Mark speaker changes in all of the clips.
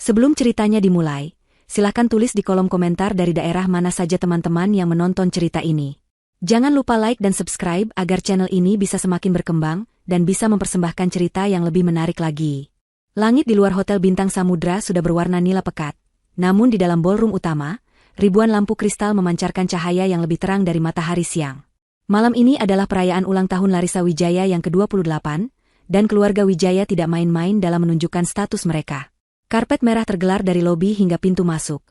Speaker 1: Sebelum ceritanya dimulai, silakan tulis di kolom komentar dari daerah mana saja teman-teman yang menonton cerita ini. Jangan lupa like dan subscribe agar channel ini bisa semakin berkembang dan bisa mempersembahkan cerita yang lebih menarik lagi. Langit di luar Hotel Bintang Samudra sudah berwarna nila pekat, namun di dalam ballroom utama, ribuan lampu kristal memancarkan cahaya yang lebih terang dari matahari siang. Malam ini adalah perayaan ulang tahun Larissa Wijaya yang ke-28, dan keluarga Wijaya tidak main-main dalam menunjukkan status mereka. Karpet merah tergelar dari lobi hingga pintu masuk.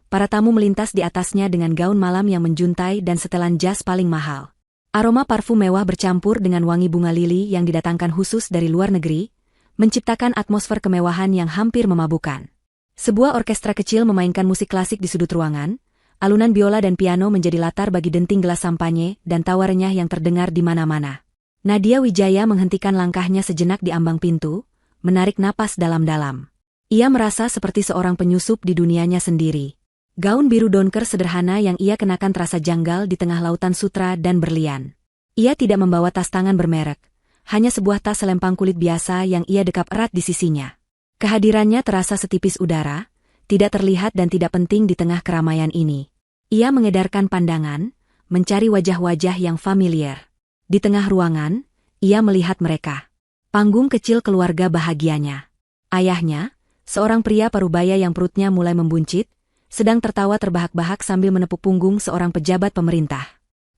Speaker 1: Para tamu melintas di atasnya dengan gaun malam yang menjuntai dan setelan jas paling mahal. Aroma parfum mewah bercampur dengan wangi bunga lili yang didatangkan khusus dari luar negeri, menciptakan atmosfer kemewahan yang hampir memabukkan. Sebuah orkestra kecil memainkan musik klasik di sudut ruangan, alunan biola dan piano menjadi latar bagi denting gelas sampanye dan tawa renyah yang terdengar di mana-mana. Nadia Wijaya menghentikan langkahnya sejenak di ambang pintu, menarik napas dalam-dalam. Ia merasa seperti seorang penyusup di dunianya sendiri. Gaun biru donker sederhana yang ia kenakan terasa janggal di tengah lautan sutra dan berlian. Ia tidak membawa tas tangan bermerek, hanya sebuah tas selempang kulit biasa yang ia dekap erat di sisinya. Kehadirannya terasa setipis udara, tidak terlihat dan tidak penting di tengah keramaian ini. Ia mengedarkan pandangan, mencari wajah-wajah yang familiar. Di tengah ruangan, ia melihat mereka. Panggung kecil keluarga bahagianya. Ayahnya, seorang pria parubaya yang perutnya mulai membuncit, sedang tertawa terbahak-bahak sambil menepuk punggung seorang pejabat pemerintah.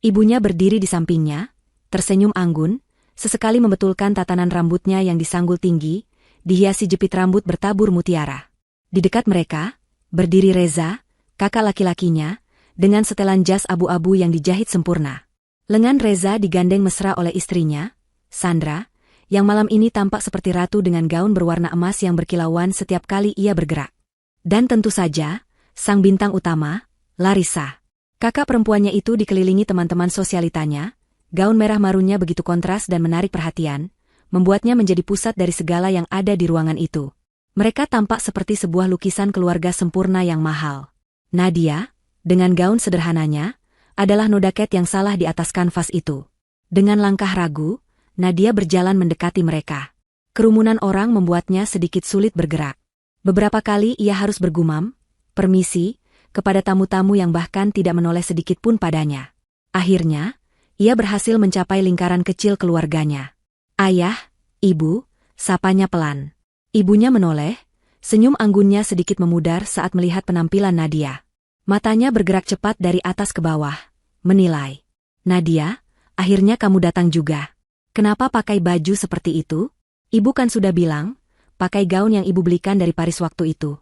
Speaker 1: Ibunya berdiri di sampingnya, tersenyum anggun, sesekali membetulkan tatanan rambutnya yang disanggul tinggi, dihiasi jepit rambut bertabur mutiara. Di dekat mereka, berdiri Reza, kakak laki-lakinya, dengan setelan jas abu-abu yang dijahit sempurna. Lengan Reza digandeng mesra oleh istrinya, Sandra, yang malam ini tampak seperti ratu dengan gaun berwarna emas yang berkilauan setiap kali ia bergerak. Dan tentu saja, sang bintang utama, Larissa. Kakak perempuannya itu dikelilingi teman-teman sosialitanya, gaun merah marunnya begitu kontras dan menarik perhatian, membuatnya menjadi pusat dari segala yang ada di ruangan itu. Mereka tampak seperti sebuah lukisan keluarga sempurna yang mahal. Nadia, dengan gaun sederhananya, adalah nodaket yang salah di atas kanvas itu. Dengan langkah ragu, Nadia berjalan mendekati mereka. Kerumunan orang membuatnya sedikit sulit bergerak. Beberapa kali ia harus bergumam, "Permisi," kepada tamu-tamu yang bahkan tidak menoleh sedikit pun padanya. Akhirnya, ia berhasil mencapai lingkaran kecil keluarganya. "Ayah, Ibu," sapanya pelan. Ibunya menoleh, senyum anggunnya sedikit memudar saat melihat penampilan Nadia. Matanya bergerak cepat dari atas ke bawah, menilai. "Nadia, akhirnya kamu datang juga. Kenapa pakai baju seperti itu? Ibu kan sudah bilang, pakai gaun yang ibu belikan dari Paris waktu itu."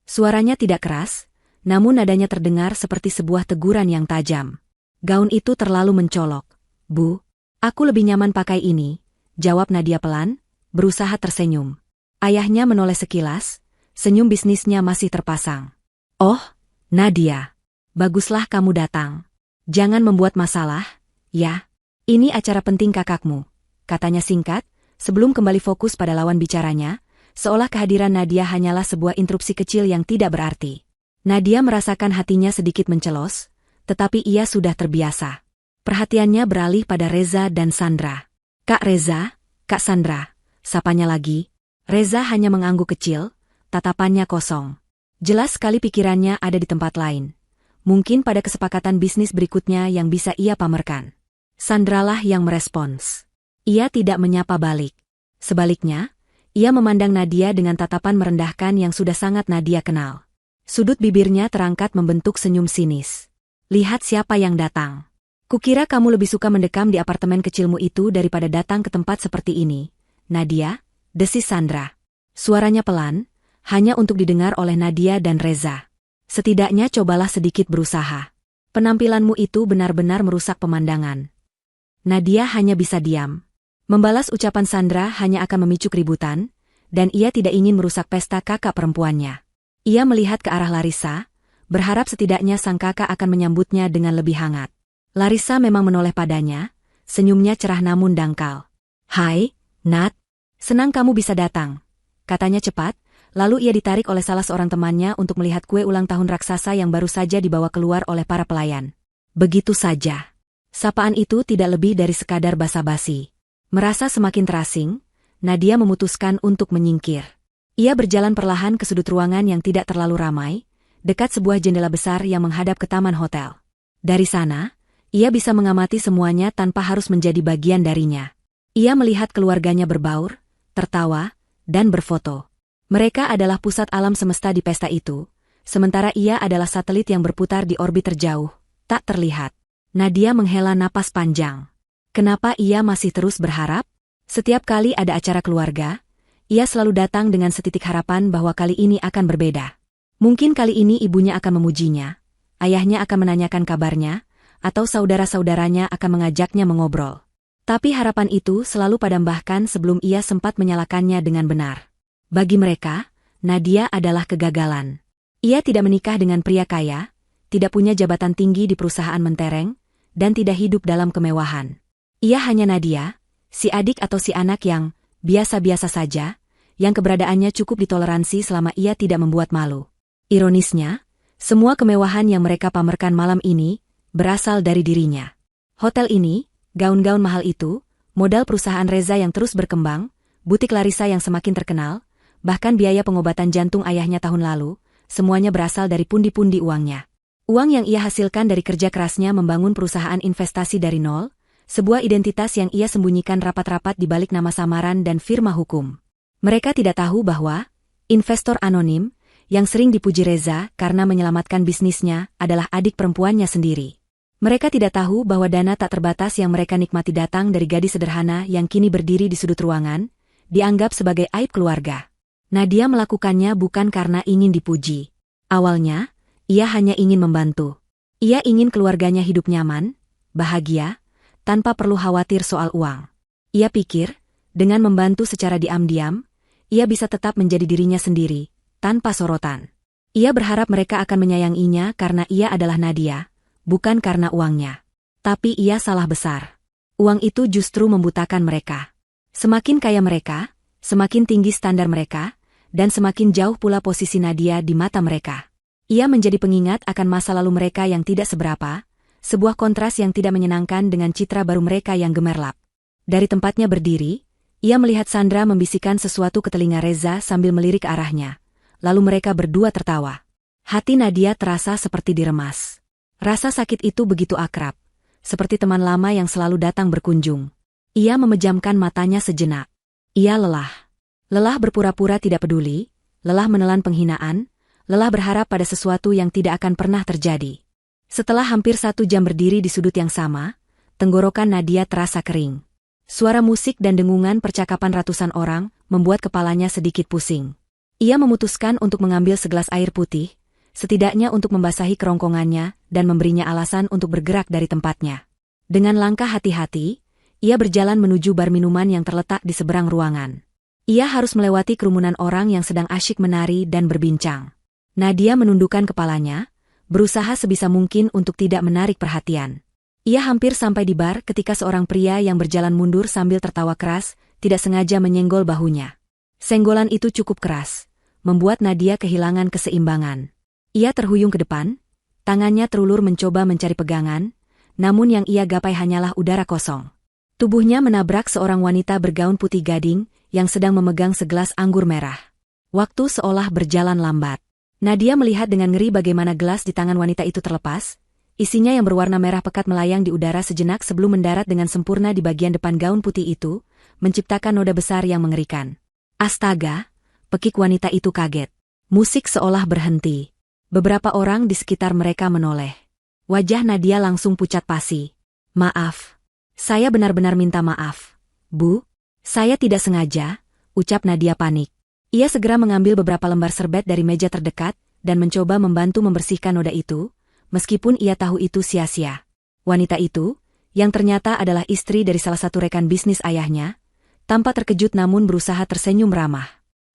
Speaker 1: Suaranya tidak keras, namun nadanya terdengar seperti sebuah teguran yang tajam. "Gaun itu terlalu mencolok, Bu. Aku lebih nyaman pakai ini," jawab Nadia pelan, berusaha tersenyum. Ayahnya menoleh sekilas, senyum bisnisnya masih terpasang. "Oh, Nadia, baguslah kamu datang. Jangan membuat masalah, ya. Ini acara penting kakakmu," katanya singkat, sebelum kembali fokus pada lawan bicaranya, seolah kehadiran Nadia hanyalah sebuah interupsi kecil yang tidak berarti. Nadia merasakan hatinya sedikit mencelos, tetapi ia sudah terbiasa. Perhatiannya beralih pada Reza dan Sandra. "Kak Reza, Kak Sandra," sapanya lagi. Reza hanya mengangguk kecil, tatapannya kosong. Jelas sekali pikirannya ada di tempat lain. Mungkin pada kesepakatan bisnis berikutnya yang bisa ia pamerkan. Sandralah yang merespons. Ia tidak menyapa balik. Sebaliknya, ia memandang Nadia dengan tatapan merendahkan yang sudah sangat Nadia kenal. Sudut bibirnya terangkat membentuk senyum sinis. "Lihat siapa yang datang. Kukira kamu lebih suka mendekam di apartemen kecilmu itu daripada datang ke tempat seperti ini, Nadia," desis Sandra. Suaranya pelan, hanya untuk didengar oleh Nadia dan Reza. "Setidaknya cobalah sedikit berusaha. Penampilanmu itu benar-benar merusak pemandangan." Nadia hanya bisa diam. Membalas ucapan Sandra hanya akan memicu keributan, dan ia tidak ingin merusak pesta kakak perempuannya. Ia melihat ke arah Larissa, berharap setidaknya sang kakak akan menyambutnya dengan lebih hangat. Larissa memang menoleh padanya, senyumnya cerah namun dangkal. "Hai, Nat. Senang kamu bisa datang," katanya cepat, lalu ia ditarik oleh salah seorang temannya untuk melihat kue ulang tahun raksasa yang baru saja dibawa keluar oleh para pelayan. Begitu saja. Sapaan itu tidak lebih dari sekadar basa-basi. Merasa semakin terasing, Nadia memutuskan untuk menyingkir. Ia berjalan perlahan ke sudut ruangan yang tidak terlalu ramai, dekat sebuah jendela besar yang menghadap ke taman hotel. Dari sana, ia bisa mengamati semuanya tanpa harus menjadi bagian darinya. Ia melihat keluarganya berbaur, tertawa, dan berfoto. Mereka adalah pusat alam semesta di pesta itu, sementara ia adalah satelit yang berputar di orbit terjauh, tak terlihat. Nadia menghela napas panjang. Kenapa ia masih terus berharap? Setiap kali ada acara keluarga, ia selalu datang dengan setitik harapan bahwa kali ini akan berbeda. Mungkin kali ini ibunya akan memujinya, ayahnya akan menanyakan kabarnya, atau saudara-saudaranya akan mengajaknya mengobrol. Tapi harapan itu selalu padam bahkan sebelum ia sempat menyalakannya dengan benar. Bagi mereka, Nadia adalah kegagalan. Ia tidak menikah dengan pria kaya, tidak punya jabatan tinggi di perusahaan mentereng, dan tidak hidup dalam kemewahan. Ia hanya Nadia, si adik atau si anak yang biasa-biasa saja, yang keberadaannya cukup ditoleransi selama ia tidak membuat malu. Ironisnya, semua kemewahan yang mereka pamerkan malam ini berasal dari dirinya. Hotel ini, gaun-gaun mahal itu, modal perusahaan Reza yang terus berkembang, butik Larissa yang semakin terkenal, bahkan biaya pengobatan jantung ayahnya tahun lalu, semuanya berasal dari pundi-pundi uangnya. Uang yang ia hasilkan dari kerja kerasnya membangun perusahaan investasi dari nol, sebuah identitas yang ia sembunyikan rapat-rapat di balik nama samaran dan firma hukum. Mereka tidak tahu bahwa investor anonim yang sering dipuji Reza karena menyelamatkan bisnisnya adalah adik perempuannya sendiri. Mereka tidak tahu bahwa dana tak terbatas yang mereka nikmati datang dari gadis sederhana yang kini berdiri di sudut ruangan, dianggap sebagai aib keluarga. Nadia melakukannya bukan karena ingin dipuji. Awalnya, ia hanya ingin membantu. Ia ingin keluarganya hidup nyaman, bahagia, tanpa perlu khawatir soal uang. Ia pikir, dengan membantu secara diam-diam, ia bisa tetap menjadi dirinya sendiri, tanpa sorotan. Ia berharap mereka akan menyayanginya karena ia adalah Nadia, bukan karena uangnya. Tapi ia salah besar. Uang itu justru membutakan mereka. Semakin kaya mereka, semakin tinggi standar mereka, dan semakin jauh pula posisi Nadia di mata mereka. Ia menjadi pengingat akan masa lalu mereka yang tidak seberapa, sebuah kontras yang tidak menyenangkan dengan citra baru mereka yang gemerlap. Dari tempatnya berdiri, ia melihat Sandra membisikkan sesuatu ke telinga Reza sambil melirik ke arahnya. Lalu mereka berdua tertawa. Hati Nadia terasa seperti diremas. Rasa sakit itu begitu akrab, seperti teman lama yang selalu datang berkunjung. Ia memejamkan matanya sejenak. Ia lelah. Lelah berpura-pura tidak peduli, lelah menelan penghinaan, lelah berharap pada sesuatu yang tidak akan pernah terjadi. Setelah hampir 1 jam berdiri di sudut yang sama, tenggorokan Nadia terasa kering. Suara musik dan dengungan percakapan ratusan orang membuat kepalanya sedikit pusing. Ia memutuskan untuk mengambil segelas air putih, setidaknya untuk membasahi kerongkongannya dan memberinya alasan untuk bergerak dari tempatnya. Dengan langkah hati-hati, ia berjalan menuju bar minuman yang terletak di seberang ruangan. Ia harus melewati kerumunan orang yang sedang asyik menari dan berbincang. Nadia menundukkan kepalanya, berusaha sebisa mungkin untuk tidak menarik perhatian. Ia hampir sampai di bar ketika seorang pria yang berjalan mundur sambil tertawa keras, tidak sengaja menyenggol bahunya. Senggolan itu cukup keras, membuat Nadia kehilangan keseimbangan. Ia terhuyung ke depan, tangannya terulur mencoba mencari pegangan, namun yang ia gapai hanyalah udara kosong. Tubuhnya menabrak seorang wanita bergaun putih gading yang sedang memegang segelas anggur merah. Waktu seolah berjalan lambat. Nadia melihat dengan ngeri bagaimana gelas di tangan wanita itu terlepas, isinya yang berwarna merah pekat melayang di udara sejenak sebelum mendarat dengan sempurna di bagian depan gaun putih itu, menciptakan noda besar yang mengerikan. Astaga, pekik wanita itu kaget. Musik seolah berhenti. Beberapa orang di sekitar mereka menoleh. Wajah Nadia langsung pucat pasi. Maaf. Saya benar-benar minta maaf. Bu, saya tidak sengaja, ucap Nadia panik. Ia segera mengambil beberapa lembar serbet dari meja terdekat dan mencoba membantu membersihkan noda itu, meskipun ia tahu itu sia-sia. Wanita itu, yang ternyata adalah istri dari salah satu rekan bisnis ayahnya, tampak terkejut namun berusaha tersenyum ramah.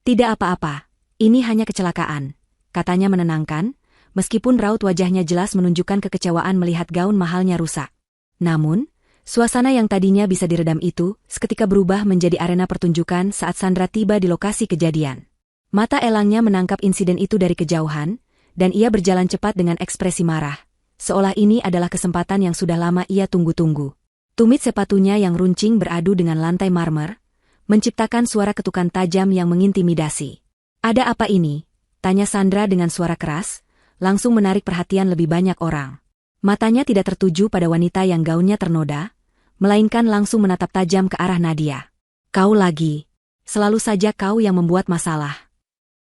Speaker 1: Tidak apa-apa, ini hanya kecelakaan, katanya menenangkan, meskipun raut wajahnya jelas menunjukkan kekecewaan melihat gaun mahalnya rusak. Namun, suasana yang tadinya bisa diredam itu seketika berubah menjadi arena pertunjukan saat Sandra tiba di lokasi kejadian. Mata elangnya menangkap insiden itu dari kejauhan, dan ia berjalan cepat dengan ekspresi marah, seolah ini adalah kesempatan yang sudah lama ia tunggu-tunggu. Tumit sepatunya yang runcing beradu dengan lantai marmer, menciptakan suara ketukan tajam yang mengintimidasi. Ada apa ini? Tanya Sandra dengan suara keras, langsung menarik perhatian lebih banyak orang. Matanya tidak tertuju pada wanita yang gaunnya ternoda, melainkan langsung menatap tajam ke arah Nadia. Kau lagi. Selalu saja kau yang membuat masalah.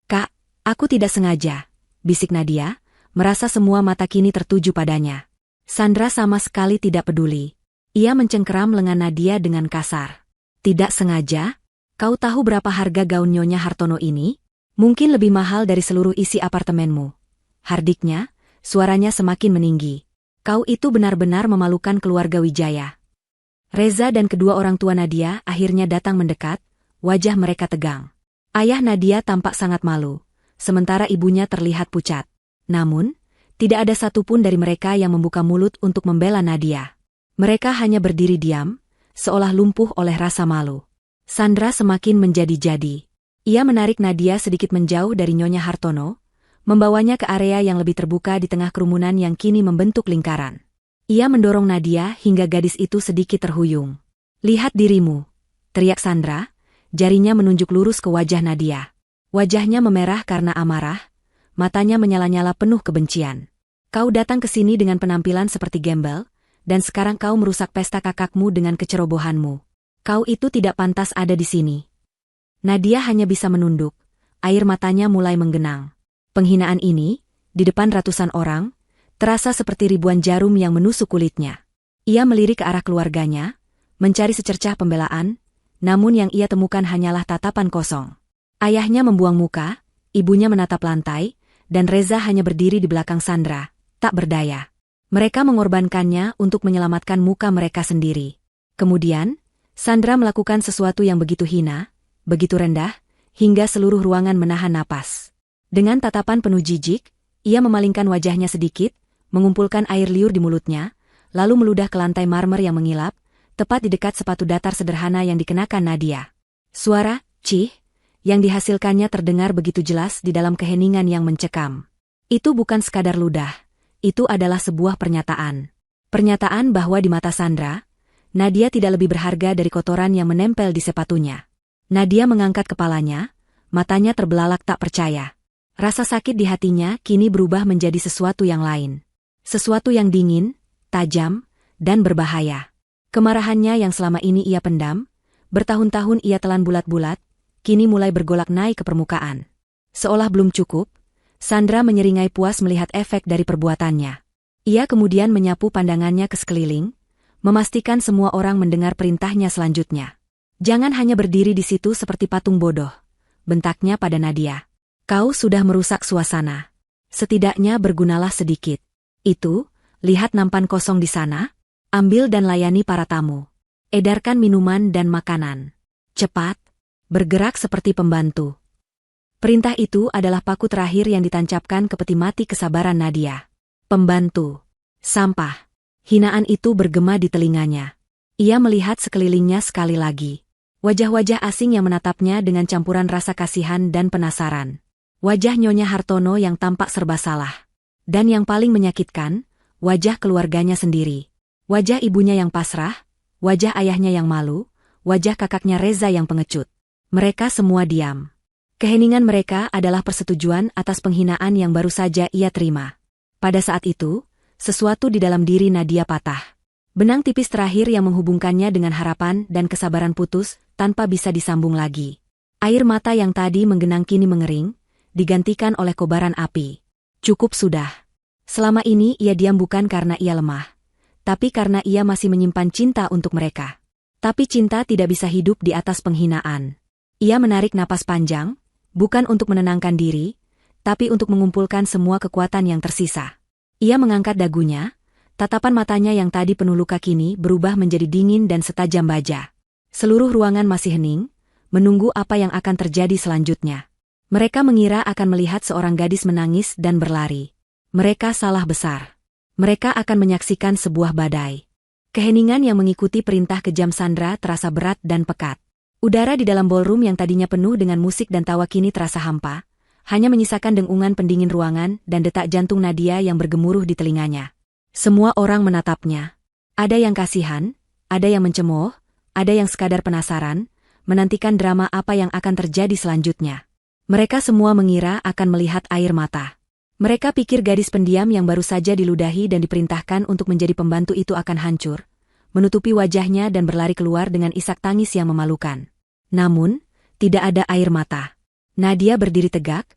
Speaker 1: Kak, aku tidak sengaja, bisik Nadia, merasa semua mata kini tertuju padanya. Sandra sama sekali tidak peduli. Ia mencengkeram lengan Nadia dengan kasar. Tidak sengaja? Kau tahu berapa harga gaun Nyonya Hartono ini? Mungkin lebih mahal dari seluruh isi apartemenmu. Hardiknya, suaranya semakin meninggi. Kau itu benar-benar memalukan keluarga Wijaya. Reza dan kedua orang tua Nadia akhirnya datang mendekat, wajah mereka tegang. Ayah Nadia tampak sangat malu, sementara ibunya terlihat pucat. Namun, tidak ada satupun dari mereka yang membuka mulut untuk membela Nadia. Mereka hanya berdiri diam, seolah lumpuh oleh rasa malu. Sandra semakin menjadi-jadi. Ia menarik Nadia sedikit menjauh dari Nyonya Hartono, membawanya ke area yang lebih terbuka di tengah kerumunan yang kini membentuk lingkaran. Ia mendorong Nadia hingga gadis itu sedikit terhuyung. Lihat dirimu, teriak Sandra, jarinya menunjuk lurus ke wajah Nadia. Wajahnya memerah karena amarah, matanya menyala-nyala penuh kebencian. Kau datang ke sini dengan penampilan seperti gembel, dan sekarang kau merusak pesta kakakmu dengan kecerobohanmu. Kau itu tidak pantas ada di sini. Nadia hanya bisa menunduk, air matanya mulai menggenang. Penghinaan ini, di depan ratusan orang, terasa seperti ribuan jarum yang menusuk kulitnya. Ia melirik ke arah keluarganya, mencari secercah pembelaan, namun yang ia temukan hanyalah tatapan kosong. Ayahnya membuang muka, ibunya menatap lantai, dan Reza hanya berdiri di belakang Sandra, tak berdaya. Mereka mengorbankannya untuk menyelamatkan muka mereka sendiri. Kemudian, Sandra melakukan sesuatu yang begitu hina, begitu rendah, hingga seluruh ruangan menahan napas. Dengan tatapan penuh jijik, ia memalingkan wajahnya sedikit, mengumpulkan air liur di mulutnya, lalu meludah ke lantai marmer yang mengilap, tepat di dekat sepatu datar sederhana yang dikenakan Nadia. Suara, cih, yang dihasilkannya terdengar begitu jelas di dalam keheningan yang mencekam. Itu bukan sekadar ludah, itu adalah sebuah pernyataan. Pernyataan bahwa di mata Sandra, Nadia tidak lebih berharga dari kotoran yang menempel di sepatunya. Nadia mengangkat kepalanya, matanya terbelalak tak percaya. Rasa sakit di hatinya kini berubah menjadi sesuatu yang lain. Sesuatu yang dingin, tajam, dan berbahaya. Kemarahannya yang selama ini ia pendam, bertahun-tahun ia telan bulat-bulat, kini mulai bergolak naik ke permukaan. Seolah belum cukup, Sandra menyeringai puas melihat efek dari perbuatannya. Ia kemudian menyapu pandangannya ke sekeliling, memastikan semua orang mendengar perintahnya selanjutnya. Jangan hanya berdiri di situ seperti patung bodoh, bentaknya pada Nadia. Kau sudah merusak suasana. Setidaknya bergunalah sedikit. Itu, lihat nampan kosong di sana, ambil dan layani para tamu. Edarkan minuman dan makanan. Cepat, bergerak seperti pembantu. Perintah itu adalah paku terakhir yang ditancapkan ke peti mati kesabaran Nadia. Pembantu. Sampah. Hinaan itu bergema di telinganya. Ia melihat sekelilingnya sekali lagi. Wajah-wajah asing yang menatapnya dengan campuran rasa kasihan dan penasaran. Wajah Nyonya Hartono yang tampak serba salah. Dan yang paling menyakitkan, wajah keluarganya sendiri. Wajah ibunya yang pasrah, wajah ayahnya yang malu, wajah kakaknya Reza yang pengecut. Mereka semua diam. Keheningan mereka adalah persetujuan atas penghinaan yang baru saja ia terima. Pada saat itu, sesuatu di dalam diri Nadia patah. Benang tipis terakhir yang menghubungkannya dengan harapan dan kesabaran putus, tanpa bisa disambung lagi. Air mata yang tadi menggenang kini mengering, digantikan oleh kobaran api. Cukup sudah. Selama ini ia diam bukan karena ia lemah, tapi karena ia masih menyimpan cinta untuk mereka. Tapi cinta tidak bisa hidup di atas penghinaan. Ia menarik napas panjang, bukan untuk menenangkan diri, tapi untuk mengumpulkan semua kekuatan yang tersisa. Ia mengangkat dagunya, tatapan matanya yang tadi penuh luka kini berubah menjadi dingin dan setajam baja. Seluruh ruangan masih hening, menunggu apa yang akan terjadi selanjutnya. Mereka mengira akan melihat seorang gadis menangis dan berlari. Mereka salah besar. Mereka akan menyaksikan sebuah badai. Keheningan yang mengikuti perintah kejam Sandra terasa berat dan pekat. Udara di dalam ballroom yang tadinya penuh dengan musik dan tawa kini terasa hampa, hanya menyisakan dengungan pendingin ruangan dan detak jantung Nadia yang bergemuruh di telinganya. Semua orang menatapnya. Ada yang kasihan, ada yang mencemooh, ada yang sekadar penasaran, menantikan drama apa yang akan terjadi selanjutnya. Mereka semua mengira akan melihat air mata. Mereka pikir gadis pendiam yang baru saja diludahi dan diperintahkan untuk menjadi pembantu itu akan hancur, menutupi wajahnya dan berlari keluar dengan isak tangis yang memalukan. Namun, tidak ada air mata. Nadia berdiri tegak,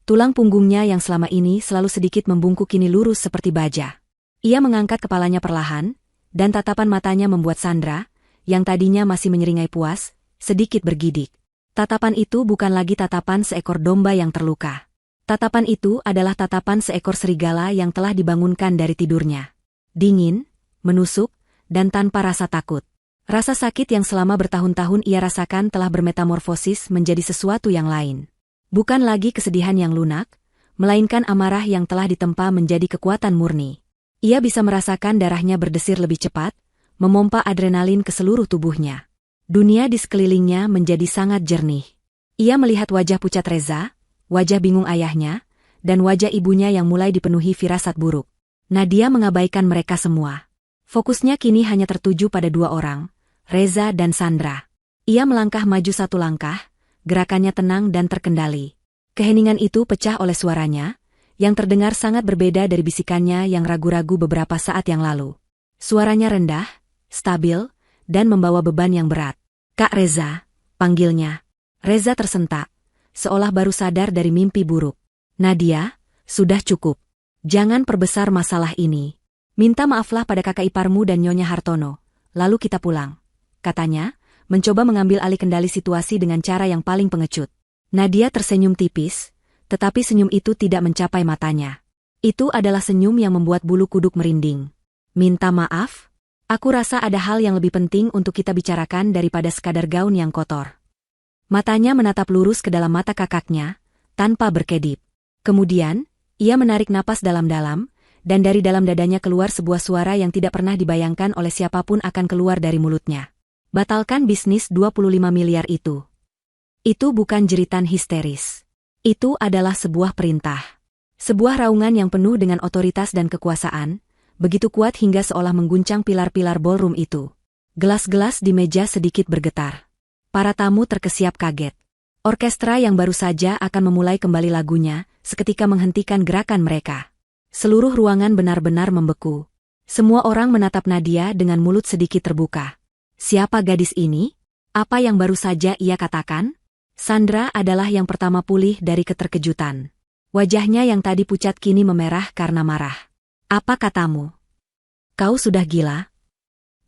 Speaker 1: tulang punggungnya yang selama ini selalu sedikit membungkuk kini lurus seperti baja. Ia mengangkat kepalanya perlahan, dan tatapan matanya membuat Sandra, yang tadinya masih menyeringai puas, sedikit bergidik. Tatapan itu bukan lagi tatapan seekor domba yang terluka. Tatapan itu adalah tatapan seekor serigala yang telah dibangunkan dari tidurnya. Dingin, menusuk, dan tanpa rasa takut. Rasa sakit yang selama bertahun-tahun ia rasakan telah bermetamorfosis menjadi sesuatu yang lain. Bukan lagi kesedihan yang lunak, melainkan amarah yang telah ditempa menjadi kekuatan murni. Ia bisa merasakan darahnya berdesir lebih cepat, memompa adrenalin ke seluruh tubuhnya. Dunia di sekelilingnya menjadi sangat jernih. Ia melihat wajah pucat Reza, wajah bingung ayahnya, dan wajah ibunya yang mulai dipenuhi firasat buruk. Nadia mengabaikan mereka semua. Fokusnya kini hanya tertuju pada dua orang, Reza dan Sandra. Ia melangkah maju satu langkah, gerakannya tenang dan terkendali. Keheningan itu pecah oleh suaranya, yang terdengar sangat berbeda dari bisikannya yang ragu-ragu beberapa saat yang lalu. Suaranya rendah, stabil, dan membawa beban yang berat. "Kak Reza," panggilnya. Reza tersentak, seolah baru sadar dari mimpi buruk. "Nadia, sudah cukup. Jangan perbesar masalah ini. Minta maaflah pada kakak iparmu dan Nyonya Hartono, lalu kita pulang," katanya, mencoba mengambil alih kendali situasi dengan cara yang paling pengecut. Nadia tersenyum tipis, tetapi senyum itu tidak mencapai matanya. Itu adalah senyum yang membuat bulu kuduk merinding. "Minta maaf? Aku rasa ada hal yang lebih penting untuk kita bicarakan daripada sekadar gaun yang kotor." Matanya menatap lurus ke dalam mata kakaknya, tanpa berkedip. Kemudian, ia menarik napas dalam-dalam, dan dari dalam dadanya keluar sebuah suara yang tidak pernah dibayangkan oleh siapapun akan keluar dari mulutnya. "Batalkan bisnis 25 miliar itu." Itu bukan jeritan histeris. Itu adalah sebuah perintah. Sebuah raungan yang penuh dengan otoritas dan kekuasaan, begitu kuat hingga seolah mengguncang pilar-pilar ballroom itu. Gelas-gelas di meja sedikit bergetar. Para tamu terkesiap kaget. Orkestra yang baru saja akan memulai kembali lagunya, seketika menghentikan gerakan mereka. Seluruh ruangan benar-benar membeku. Semua orang menatap Nadia dengan mulut sedikit terbuka. Siapa gadis ini? Apa yang baru saja ia katakan? Sandra adalah yang pertama pulih dari keterkejutan. Wajahnya yang tadi pucat kini memerah karena marah. "Apa katamu? Kau sudah gila?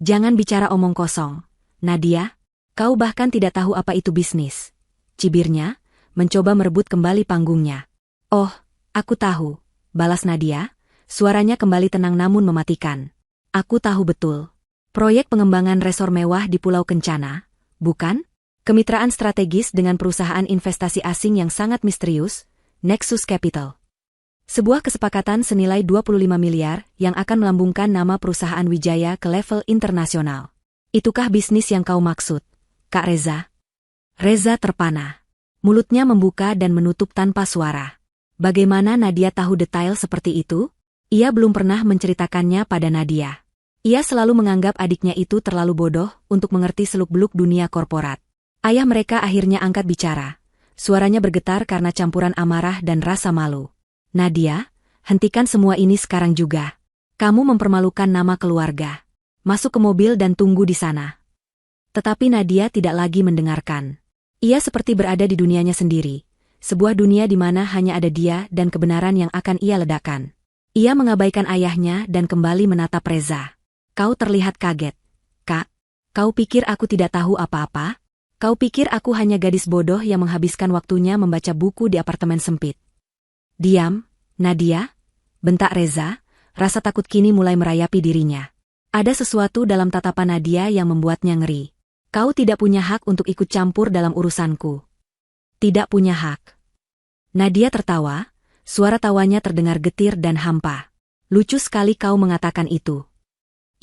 Speaker 1: Jangan bicara omong kosong, Nadia. Kau bahkan tidak tahu apa itu bisnis," cibirnya, mencoba merebut kembali panggungnya. "Oh, aku tahu," balas Nadia, suaranya kembali tenang namun mematikan. "Aku tahu betul. Proyek pengembangan resor mewah di Pulau Kencana, bukan? Kemitraan strategis dengan perusahaan investasi asing yang sangat misterius, Nexus Capital. Sebuah kesepakatan senilai 25 miliar yang akan melambungkan nama perusahaan Wijaya ke level internasional. Itukah bisnis yang kau maksud, Kak Reza?" Reza terpana. Mulutnya membuka dan menutup tanpa suara. Bagaimana Nadia tahu detail seperti itu? Ia belum pernah menceritakannya pada Nadia. Ia selalu menganggap adiknya itu terlalu bodoh untuk mengerti seluk-beluk dunia korporat. Ayah mereka akhirnya angkat bicara. Suaranya bergetar karena campuran amarah dan rasa malu. "Nadia, hentikan semua ini sekarang juga. Kamu mempermalukan nama keluarga. Masuk ke mobil dan tunggu di sana." Tetapi Nadia tidak lagi mendengarkan. Ia seperti berada di dunianya sendiri. Sebuah dunia di mana hanya ada dia dan kebenaran yang akan ia ledakan. Ia mengabaikan ayahnya dan kembali menatap Reza. "Kau terlihat kaget, Kak. Kau pikir aku tidak tahu apa-apa? Kau pikir aku hanya gadis bodoh yang menghabiskan waktunya membaca buku di apartemen sempit?" "Diam, Nadia," bentak Reza, rasa takut kini mulai merayapi dirinya. Ada sesuatu dalam tatapan Nadia yang membuatnya ngeri. "Kau tidak punya hak untuk ikut campur dalam urusanku." "Tidak punya hak." Nadia tertawa, suara tawanya terdengar getir dan hampa. "Lucu sekali kau mengatakan itu."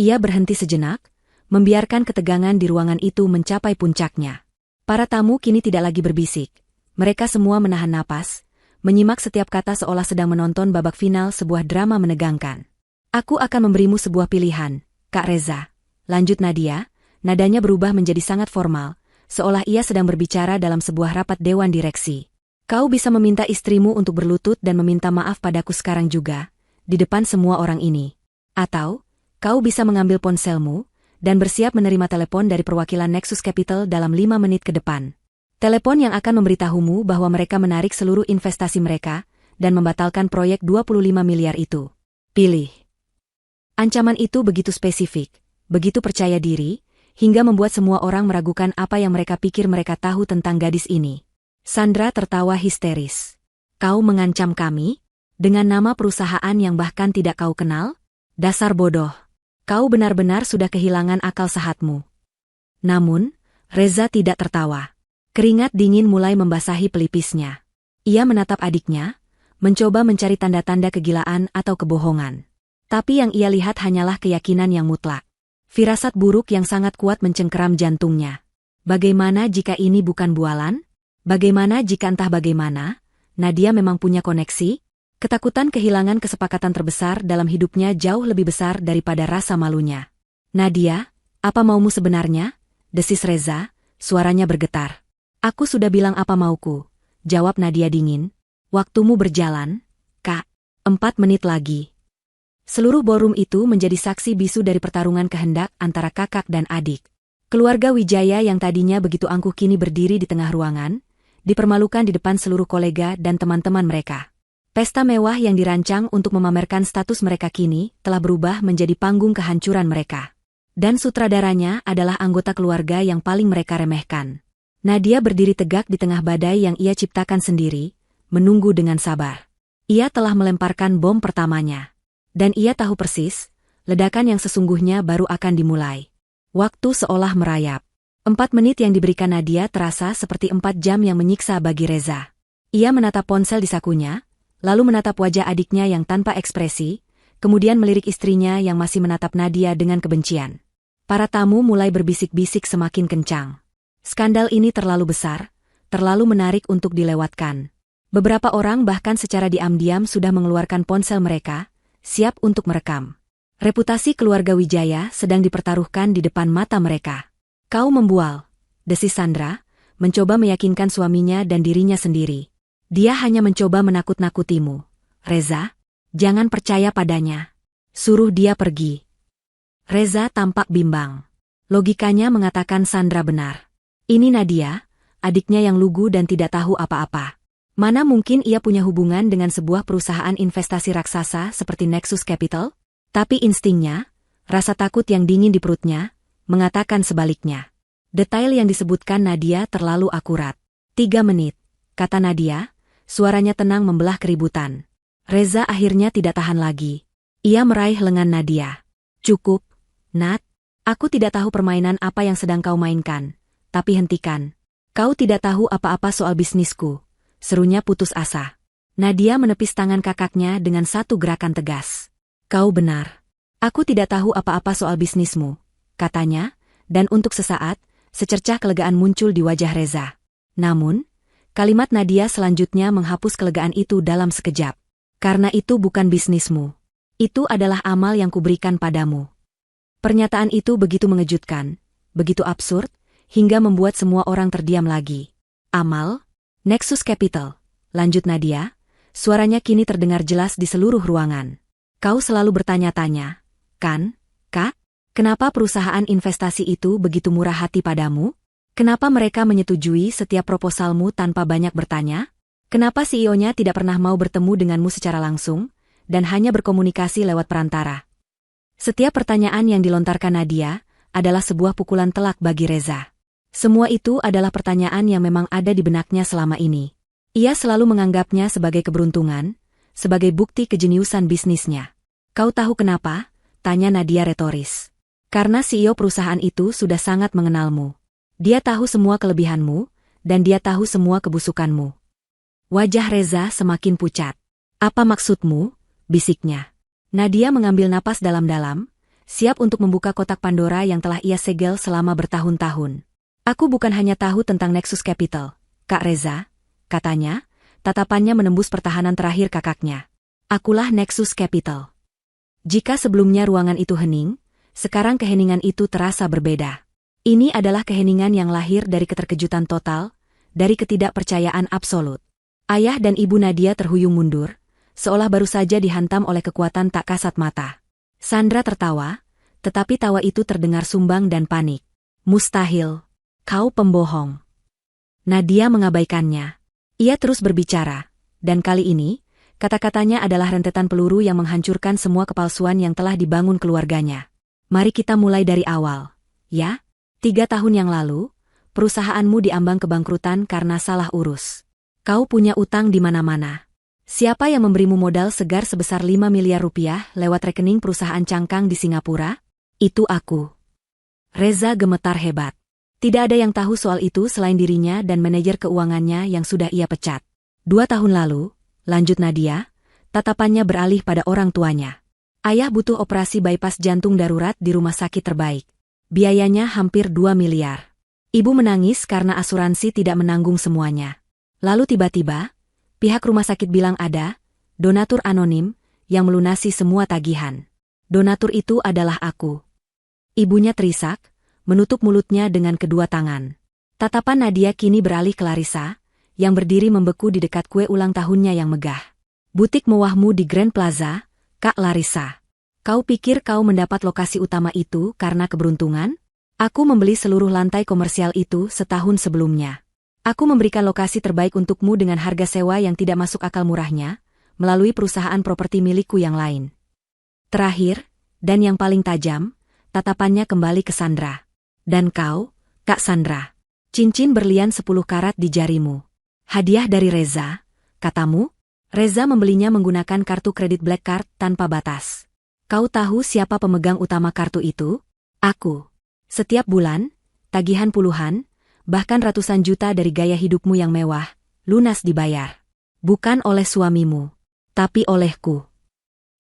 Speaker 1: Ia berhenti sejenak, membiarkan ketegangan di ruangan itu mencapai puncaknya. Para tamu kini tidak lagi berbisik. Mereka semua menahan napas, menyimak setiap kata seolah sedang menonton babak final sebuah drama menegangkan. "Aku akan memberimu sebuah pilihan, Kak Reza," lanjut Nadia, nadanya berubah menjadi sangat formal, seolah ia sedang berbicara dalam sebuah rapat dewan direksi. Kau bisa meminta istrimu untuk berlutut dan meminta maaf padaku sekarang juga, di depan semua orang ini. Atau, kau bisa mengambil ponselmu, dan bersiap menerima telepon dari perwakilan Nexus Capital dalam 5 menit ke depan. Telepon yang akan memberitahumu bahwa mereka menarik seluruh investasi mereka, dan membatalkan proyek 25 miliar itu. Pilih. Ancaman itu begitu spesifik, begitu percaya diri, hingga membuat semua orang meragukan apa yang mereka pikir mereka tahu tentang gadis ini. Sandra tertawa histeris. Kau mengancam kami? Dengan nama perusahaan yang bahkan tidak kau kenal? Dasar bodoh. Kau benar-benar sudah kehilangan akal sehatmu. Namun, Reza tidak tertawa. Keringat dingin mulai membasahi pelipisnya. Ia menatap adiknya, mencoba mencari tanda-tanda kegilaan atau kebohongan. Tapi yang ia lihat hanyalah keyakinan yang mutlak. Firasat buruk yang sangat kuat mencengkeram jantungnya. Bagaimana jika ini bukan bualan? Bagaimana jika entah bagaimana, Nadia memang punya koneksi? Ketakutan kehilangan kesepakatan terbesar dalam hidupnya jauh lebih besar daripada rasa malunya. Nadia, apa maumu sebenarnya? Desis Reza, suaranya bergetar. Aku sudah bilang apa mauku, jawab Nadia dingin. Waktumu berjalan, Kak. 4 menit lagi. Seluruh ballroom itu menjadi saksi bisu dari pertarungan kehendak antara kakak dan adik. Keluarga Wijaya yang tadinya begitu angkuh kini berdiri di tengah ruangan, dipermalukan di depan seluruh kolega dan teman-teman mereka. Pesta mewah yang dirancang untuk memamerkan status mereka kini telah berubah menjadi panggung kehancuran mereka. Dan sutradaranya adalah anggota keluarga yang paling mereka remehkan. Nadia berdiri tegak di tengah badai yang ia ciptakan sendiri, menunggu dengan sabar. Ia telah melemparkan bom pertamanya. Dan ia tahu persis, ledakan yang sesungguhnya baru akan dimulai. Waktu seolah merayap. 4 menit yang diberikan Nadia terasa seperti 4 jam yang menyiksa bagi Reza. Ia menatap ponsel di sakunya, lalu menatap wajah adiknya yang tanpa ekspresi, kemudian melirik istrinya yang masih menatap Nadia dengan kebencian. Para tamu mulai berbisik-bisik semakin kencang. Skandal ini terlalu besar, terlalu menarik untuk dilewatkan. Beberapa orang bahkan secara diam-diam sudah mengeluarkan ponsel mereka, siap untuk merekam. Reputasi keluarga Wijaya sedang dipertaruhkan di depan mata mereka. Kau membual, desis Sandra, mencoba meyakinkan suaminya dan dirinya sendiri. Dia hanya mencoba menakut-nakutimu. Reza, jangan percaya padanya. Suruh dia pergi. Reza tampak bimbang. Logikanya mengatakan Sandra benar. Ini Nadia, adiknya yang lugu dan tidak tahu apa-apa. Mana mungkin ia punya hubungan dengan sebuah perusahaan investasi raksasa seperti Nexus Capital? Tapi instingnya, rasa takut yang dingin di perutnya, mengatakan sebaliknya. Detail yang disebutkan Nadia terlalu akurat. 3 menit, kata Nadia, suaranya tenang membelah keributan. Reza akhirnya tidak tahan lagi. Ia meraih lengan Nadia. Cukup, Nat. Aku tidak tahu permainan apa yang sedang kau mainkan. Tapi hentikan. Kau tidak tahu apa-apa soal bisnisku. Serunya putus asa. Nadia menepis tangan kakaknya dengan satu gerakan tegas. Kau benar. Aku tidak tahu apa-apa soal bisnismu, katanya, dan untuk sesaat, secercah kelegaan muncul di wajah Reza. Namun, kalimat Nadia selanjutnya menghapus kelegaan itu dalam sekejap. Karena itu bukan bisnismu. Itu adalah amal yang kuberikan padamu. Pernyataan itu begitu mengejutkan, begitu absurd, hingga membuat semua orang terdiam lagi. Amal? Nexus Capital, lanjut Nadia, suaranya kini terdengar jelas di seluruh ruangan. Kau selalu bertanya-tanya, kan, Kak? Kenapa perusahaan investasi itu begitu murah hati padamu? Kenapa mereka menyetujui setiap proposalmu tanpa banyak bertanya? Kenapa CEO-nya tidak pernah mau bertemu denganmu secara langsung, dan hanya berkomunikasi lewat perantara? Setiap pertanyaan yang dilontarkan Nadia adalah sebuah pukulan telak bagi Reza. Semua itu adalah pertanyaan yang memang ada di benaknya selama ini. Ia selalu menganggapnya sebagai keberuntungan, sebagai bukti kejeniusan bisnisnya. Kau tahu kenapa? Tanya Nadia retoris. Karena CEO perusahaan itu sudah sangat mengenalmu. Dia tahu semua kelebihanmu, dan dia tahu semua kebusukanmu. Wajah Reza semakin pucat. Apa maksudmu? Bisiknya. Nadia mengambil napas dalam-dalam, siap untuk membuka kotak Pandora yang telah ia segel selama bertahun-tahun. Aku bukan hanya tahu tentang Nexus Capital, Kak Reza, katanya, tatapannya menembus pertahanan terakhir kakaknya. Akulah Nexus Capital. Jika sebelumnya ruangan itu hening, sekarang keheningan itu terasa berbeda. Ini adalah keheningan yang lahir dari keterkejutan total, dari ketidakpercayaan absolut. Ayah dan ibu Nadia terhuyung mundur, seolah baru saja dihantam oleh kekuatan tak kasat mata. Sandra tertawa, tetapi tawa itu terdengar sumbang dan panik. Mustahil. Kau pembohong. Nadia mengabaikannya. Ia terus berbicara, dan kali ini, kata-katanya adalah rentetan peluru yang menghancurkan semua kepalsuan yang telah dibangun keluarganya. Mari kita mulai dari awal, ya? 3 tahun yang lalu, perusahaanmu diambang kebangkrutan karena salah urus. Kau punya utang di mana-mana. Siapa yang memberimu modal segar sebesar 5 miliar rupiah lewat rekening perusahaan cangkang di Singapura? Itu aku. Reza gemetar hebat. Tidak ada yang tahu soal itu selain dirinya dan manajer keuangannya yang sudah ia pecat. 2 tahun lalu, lanjut Nadia, tatapannya beralih pada orang tuanya. Ayah butuh operasi bypass jantung darurat di rumah sakit terbaik. Biayanya hampir 2 miliar. Ibu menangis karena asuransi tidak menanggung semuanya. Lalu tiba-tiba, pihak rumah sakit bilang ada donatur anonim yang melunasi semua tagihan. Donatur itu adalah aku. Ibunya terisak, menutup mulutnya dengan kedua tangan. Tatapan Nadia kini beralih ke Larissa, yang berdiri membeku di dekat kue ulang tahunnya yang megah. Butik mewahmu di Grand Plaza, Kak Larissa. Kau pikir kau mendapat lokasi utama itu karena keberuntungan? Aku membeli seluruh lantai komersial itu setahun sebelumnya. Aku memberikan lokasi terbaik untukmu dengan harga sewa yang tidak masuk akal murahnya, melalui perusahaan properti milikku yang lain. Terakhir, dan yang paling tajam, tatapannya kembali ke Sandra. Dan kau, Kak Sandra. Cincin berlian 10 karat di jarimu. Hadiah dari Reza, katamu? Reza membelinya menggunakan kartu kredit Black Card tanpa batas. Kau tahu siapa pemegang utama kartu itu? Aku. Setiap bulan, tagihan puluhan, bahkan ratusan juta dari gaya hidupmu yang mewah, lunas dibayar. Bukan oleh suamimu, tapi olehku.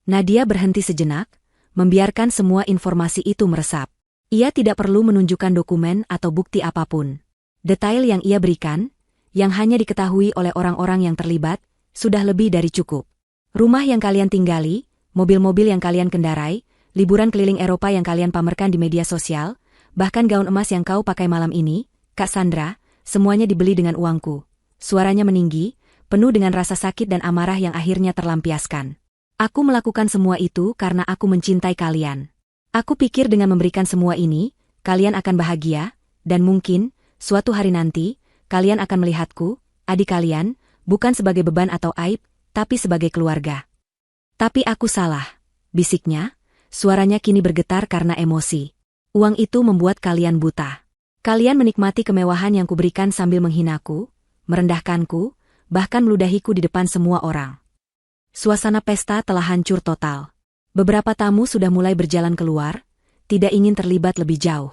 Speaker 1: Nadia berhenti sejenak, membiarkan semua informasi itu meresap. Ia tidak perlu menunjukkan dokumen atau bukti apapun. Detail yang ia berikan, yang hanya diketahui oleh orang-orang yang terlibat, sudah lebih dari cukup. Rumah yang kalian tinggali, mobil-mobil yang kalian kendarai, liburan keliling Eropa yang kalian pamerkan di media sosial, bahkan gaun emas yang kau pakai malam ini, Kak Sandra, semuanya dibeli dengan uangku. Suaranya meninggi, penuh dengan rasa sakit dan amarah yang akhirnya terlampiaskan. Aku melakukan semua itu karena aku mencintai kalian. Aku pikir dengan memberikan semua ini, kalian akan bahagia, dan mungkin, suatu hari nanti, kalian akan melihatku, adik kalian, bukan sebagai beban atau aib, tapi sebagai keluarga. Tapi aku salah, bisiknya, suaranya kini bergetar karena emosi. Uang itu membuat kalian buta. Kalian menikmati kemewahan yang kuberikan sambil menghinaku, merendahkanku, bahkan meludahiku di depan semua orang. Suasana pesta telah hancur total. Beberapa tamu sudah mulai berjalan keluar, tidak ingin terlibat lebih jauh.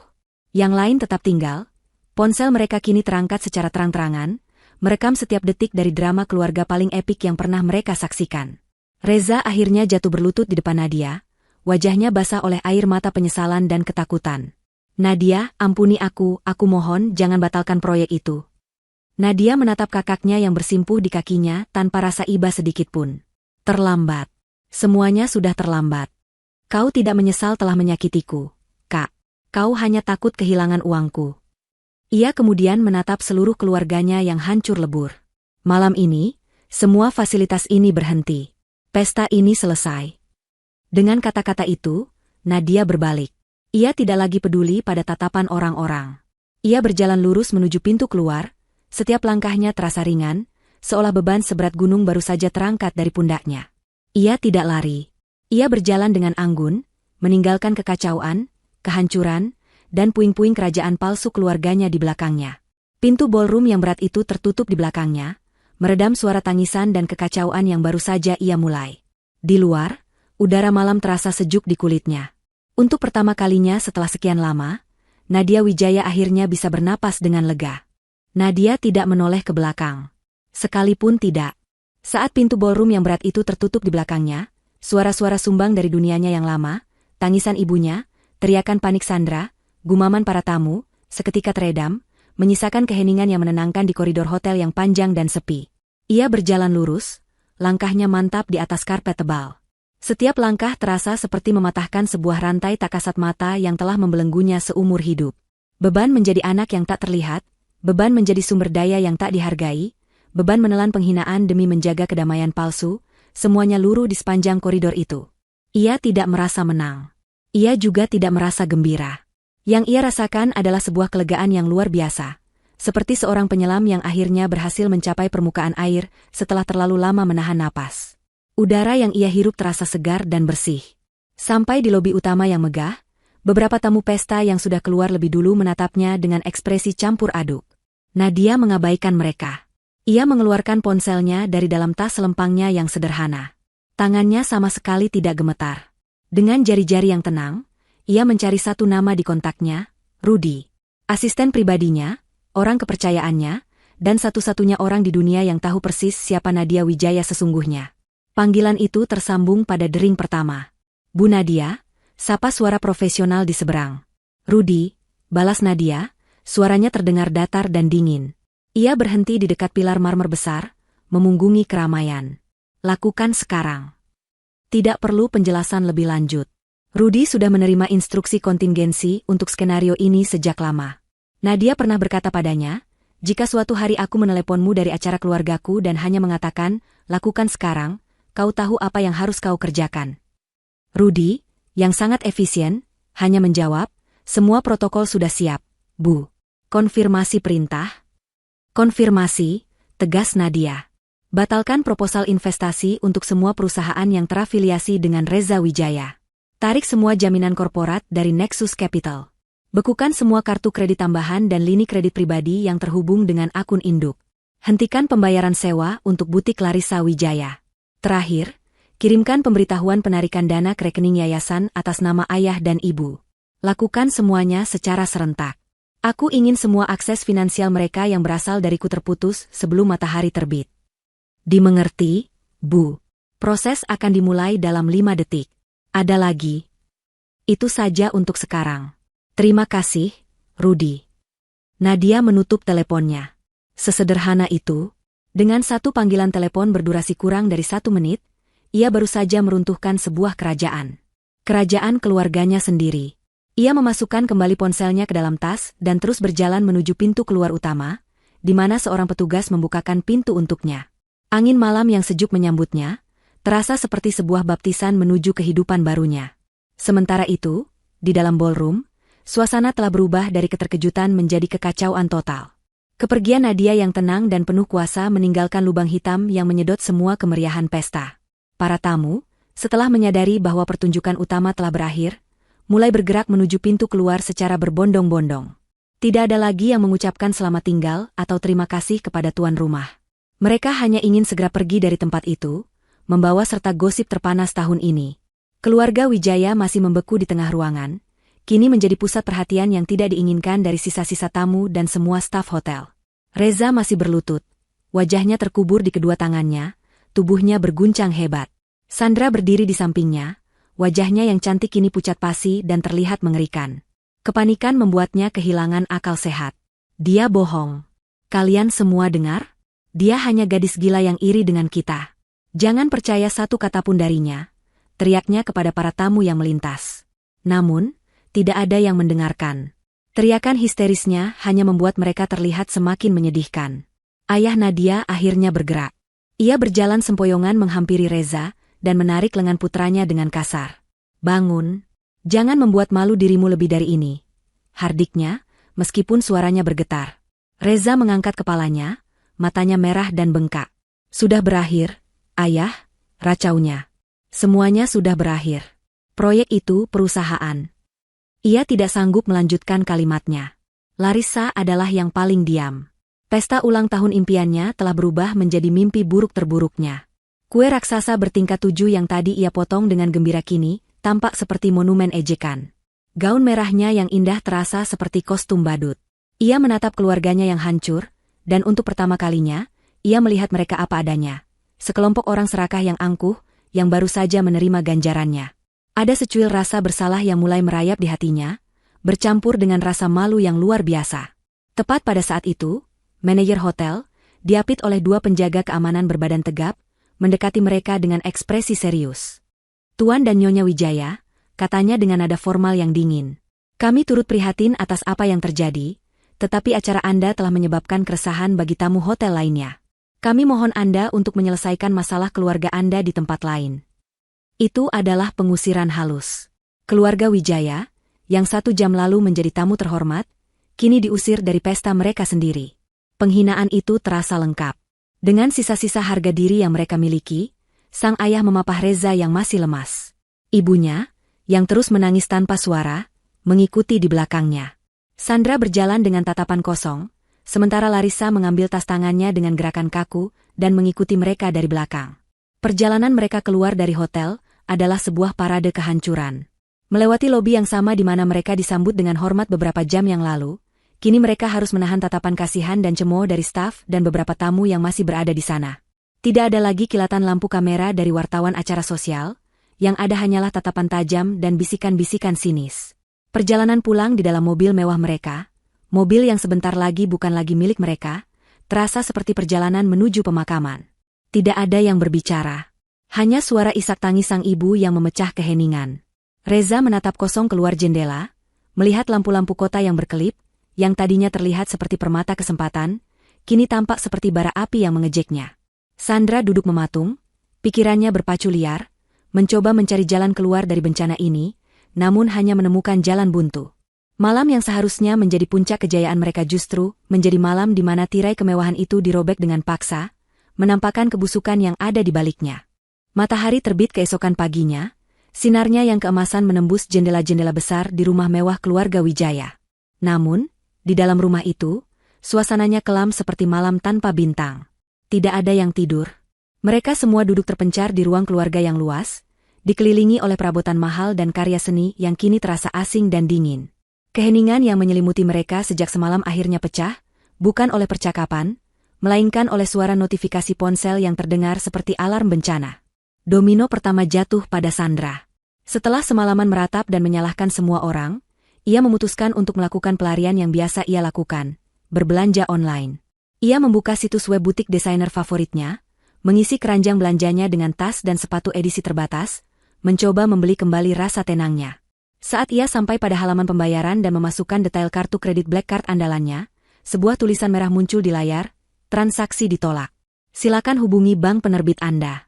Speaker 1: Yang lain tetap tinggal, ponsel mereka kini terangkat secara terang-terangan, merekam setiap detik dari drama keluarga paling epik yang pernah mereka saksikan. Reza akhirnya jatuh berlutut di depan Nadia, wajahnya basah oleh air mata penyesalan dan ketakutan. Nadia, ampuni aku mohon jangan batalkan proyek itu. Nadia menatap kakaknya yang bersimpuh di kakinya tanpa rasa iba sedikitpun. Terlambat. Semuanya sudah terlambat. Kau tidak menyesal telah menyakitiku, Kak. Kau hanya takut kehilangan uangku. Ia kemudian menatap seluruh keluarganya yang hancur lebur. Malam ini, semua fasilitas ini berhenti. Pesta ini selesai. Dengan kata-kata itu, Nadia berbalik. Ia tidak lagi peduli pada tatapan orang-orang. Ia berjalan lurus menuju pintu keluar, setiap langkahnya terasa ringan, seolah beban seberat gunung baru saja terangkat dari pundaknya. Ia tidak lari. Ia berjalan dengan anggun, meninggalkan kekacauan, kehancuran, dan puing-puing kerajaan palsu keluarganya di belakangnya. Pintu ballroom yang berat itu tertutup di belakangnya, meredam suara tangisan dan kekacauan yang baru saja ia mulai. Di luar, udara malam terasa sejuk di kulitnya. Untuk pertama kalinya setelah sekian lama, Nadia Wijaya akhirnya bisa bernapas dengan lega. Nadia tidak menoleh ke belakang. Sekalipun tidak. Saat pintu ballroom yang berat itu tertutup di belakangnya, suara-suara sumbang dari dunianya yang lama, tangisan ibunya, teriakan panik Sandra, gumaman para tamu, seketika teredam, menyisakan keheningan yang menenangkan di koridor hotel yang panjang dan sepi. Ia berjalan lurus, langkahnya mantap di atas karpet tebal. Setiap langkah terasa seperti mematahkan sebuah rantai tak kasat mata yang telah membelenggunya seumur hidup. Beban menjadi anak yang tak terlihat, beban menjadi sumber daya yang tak dihargai, beban menelan penghinaan demi menjaga kedamaian palsu, semuanya luruh di sepanjang koridor itu. Ia tidak merasa menang. Ia juga tidak merasa gembira. Yang ia rasakan adalah sebuah kelegaan yang luar biasa. Seperti seorang penyelam yang akhirnya berhasil mencapai permukaan air setelah terlalu lama menahan napas. Udara yang ia hirup terasa segar dan bersih. Sampai di lobi utama yang megah, beberapa tamu pesta yang sudah keluar lebih dulu menatapnya dengan ekspresi campur aduk. Nadia mengabaikan mereka. Ia mengeluarkan ponselnya dari dalam tas selempangnya yang sederhana. Tangannya sama sekali tidak gemetar. Dengan jari-jari yang tenang, ia mencari satu nama di kontaknya, Rudy. Asisten pribadinya, orang kepercayaannya, dan satu-satunya orang di dunia yang tahu persis siapa Nadia Wijaya sesungguhnya. Panggilan itu tersambung pada dering pertama. "Bu Nadia," sapa suara profesional di seberang. "Rudy," balas Nadia, suaranya terdengar datar dan dingin. Ia berhenti di dekat pilar marmer besar, memunggungi keramaian. "Lakukan sekarang." Tidak perlu penjelasan lebih lanjut. Rudy sudah menerima instruksi kontingensi untuk skenario ini sejak lama. Nadia pernah berkata padanya, "Jika suatu hari aku meneleponmu dari acara keluargaku dan hanya mengatakan, 'Lakukan sekarang,' kau tahu apa yang harus kau kerjakan." Rudy, yang sangat efisien, hanya menjawab, "Semua protokol sudah siap, Bu." "Konfirmasi perintah?" "Konfirmasi," tegas Nadia. "Batalkan proposal investasi untuk semua perusahaan yang terafiliasi dengan Reza Wijaya. Tarik semua jaminan korporat dari Nexus Capital. Bekukan semua kartu kredit tambahan dan lini kredit pribadi yang terhubung dengan akun induk. Hentikan pembayaran sewa untuk butik Larissa Wijaya. Terakhir, kirimkan pemberitahuan penarikan dana ke rekening yayasan atas nama ayah dan ibu. Lakukan semuanya secara serentak. Aku ingin semua akses finansial mereka yang berasal dariku terputus sebelum matahari terbit." "Dimengerti, Bu. Proses akan dimulai dalam 5 detik. Ada lagi?" "Itu saja untuk sekarang. Terima kasih, Rudy." Nadia menutup teleponnya. Sesederhana itu, dengan satu panggilan telepon berdurasi kurang dari 1 menit, ia baru saja meruntuhkan sebuah kerajaan. Kerajaan keluarganya sendiri. Ia memasukkan kembali ponselnya ke dalam tas dan terus berjalan menuju pintu keluar utama, di mana seorang petugas membukakan pintu untuknya. Angin malam yang sejuk menyambutnya, terasa seperti sebuah baptisan menuju kehidupan barunya. Sementara itu, di dalam ballroom, suasana telah berubah dari keterkejutan menjadi kekacauan total. Kepergian Nadia yang tenang dan penuh kuasa meninggalkan lubang hitam yang menyedot semua kemeriahan pesta. Para tamu, setelah menyadari bahwa pertunjukan utama telah berakhir, mulai bergerak menuju pintu keluar secara berbondong-bondong. Tidak ada lagi yang mengucapkan selamat tinggal atau terima kasih kepada tuan rumah. Mereka hanya ingin segera pergi dari tempat itu, membawa serta gosip terpanas tahun ini. Keluarga Wijaya masih membeku di tengah ruangan, kini menjadi pusat perhatian yang tidak diinginkan dari sisa-sisa tamu dan semua staf hotel. Reza masih berlutut, wajahnya terkubur di kedua tangannya, tubuhnya berguncang hebat. Sandra berdiri di sampingnya, wajahnya yang cantik kini pucat pasi dan terlihat mengerikan. Kepanikan membuatnya kehilangan akal sehat. "Dia bohong. Kalian semua dengar? Dia hanya gadis gila yang iri dengan kita. Jangan percaya satu kata pun darinya," teriaknya kepada para tamu yang melintas. Namun, tidak ada yang mendengarkan. Teriakan histerisnya hanya membuat mereka terlihat semakin menyedihkan. Ayah Nadia akhirnya bergerak. Ia berjalan sempoyongan menghampiri Reza dan menarik lengan putranya dengan kasar. "Bangun. Jangan membuat malu dirimu lebih dari ini," hardiknya, meskipun suaranya bergetar. Reza mengangkat kepalanya, matanya merah dan bengkak. "Sudah berakhir, Ayah," racaunya. "Semuanya sudah berakhir. Proyek itu perusahaan." Ia tidak sanggup melanjutkan kalimatnya. Larissa adalah yang paling diam. Pesta ulang tahun impiannya telah berubah menjadi mimpi buruk terburuknya. Kue raksasa bertingkat 7 yang tadi ia potong dengan gembira kini, tampak seperti monumen ejekan. Gaun merahnya yang indah terasa seperti kostum badut. Ia menatap keluarganya yang hancur, dan untuk pertama kalinya, ia melihat mereka apa adanya. Sekelompok orang serakah yang angkuh, yang baru saja menerima ganjarannya. Ada secuil rasa bersalah yang mulai merayap di hatinya, bercampur dengan rasa malu yang luar biasa. Tepat pada saat itu, manajer hotel, diapit oleh 2 penjaga keamanan berbadan tegap, mendekati mereka dengan ekspresi serius. "Tuan dan Nyonya Wijaya," katanya dengan nada formal yang dingin. "Kami turut prihatin atas apa yang terjadi, tetapi acara Anda telah menyebabkan keresahan bagi tamu hotel lainnya. Kami mohon Anda untuk menyelesaikan masalah keluarga Anda di tempat lain. Itu adalah pengusiran halus. Keluarga Wijaya, yang 1 jam lalu menjadi tamu terhormat, kini diusir dari pesta mereka sendiri. Penghinaan itu terasa lengkap. Dengan sisa-sisa harga diri yang mereka miliki, sang ayah memapah Reza yang masih lemas. Ibunya, yang terus menangis tanpa suara, mengikuti di belakangnya. Sandra berjalan dengan tatapan kosong, sementara Larissa mengambil tas tangannya dengan gerakan kaku dan mengikuti mereka dari belakang. Perjalanan mereka keluar dari hotel adalah sebuah parade kehancuran. Melewati lobi yang sama di mana mereka disambut dengan hormat beberapa jam yang lalu, kini mereka harus menahan tatapan kasihan dan cemooh dari staf dan beberapa tamu yang masih berada di sana. Tidak ada lagi kilatan lampu kamera dari wartawan acara sosial, yang ada hanyalah tatapan tajam dan bisikan-bisikan sinis. Perjalanan pulang di dalam mobil mewah mereka, mobil yang sebentar lagi bukan lagi milik mereka, terasa seperti perjalanan menuju pemakaman. Tidak ada yang berbicara. Hanya suara isak tangis sang ibu yang memecah keheningan. Reza menatap kosong keluar jendela, melihat lampu-lampu kota yang berkelip, yang tadinya terlihat seperti permata kesempatan, kini tampak seperti bara api yang mengejeknya. Sandra duduk mematung, pikirannya berpacu liar, mencoba mencari jalan keluar dari bencana ini, namun hanya menemukan jalan buntu. Malam yang seharusnya menjadi puncak kejayaan mereka justru menjadi malam di mana tirai kemewahan itu dirobek dengan paksa, menampakkan kebusukan yang ada di baliknya. Matahari terbit keesokan paginya, sinarnya yang keemasan menembus jendela-jendela besar di rumah mewah keluarga Wijaya. Namun, di dalam rumah itu, suasananya kelam seperti malam tanpa bintang. Tidak ada yang tidur. Mereka semua duduk terpencar di ruang keluarga yang luas, dikelilingi oleh perabotan mahal dan karya seni yang kini terasa asing dan dingin. Keheningan yang menyelimuti mereka sejak semalam akhirnya pecah, bukan oleh percakapan, melainkan oleh suara notifikasi ponsel yang terdengar seperti alarm bencana. Domino pertama jatuh pada Sandra. Setelah semalaman meratap dan menyalahkan semua orang, ia memutuskan untuk melakukan pelarian yang biasa ia lakukan, berbelanja online. Ia membuka situs web butik desainer favoritnya, mengisi keranjang belanjanya dengan tas dan sepatu edisi terbatas, mencoba membeli kembali rasa tenangnya. Saat ia sampai pada halaman pembayaran dan memasukkan detail kartu kredit Black Card andalannya, sebuah tulisan merah muncul di layar, transaksi ditolak. Silakan hubungi bank penerbit Anda.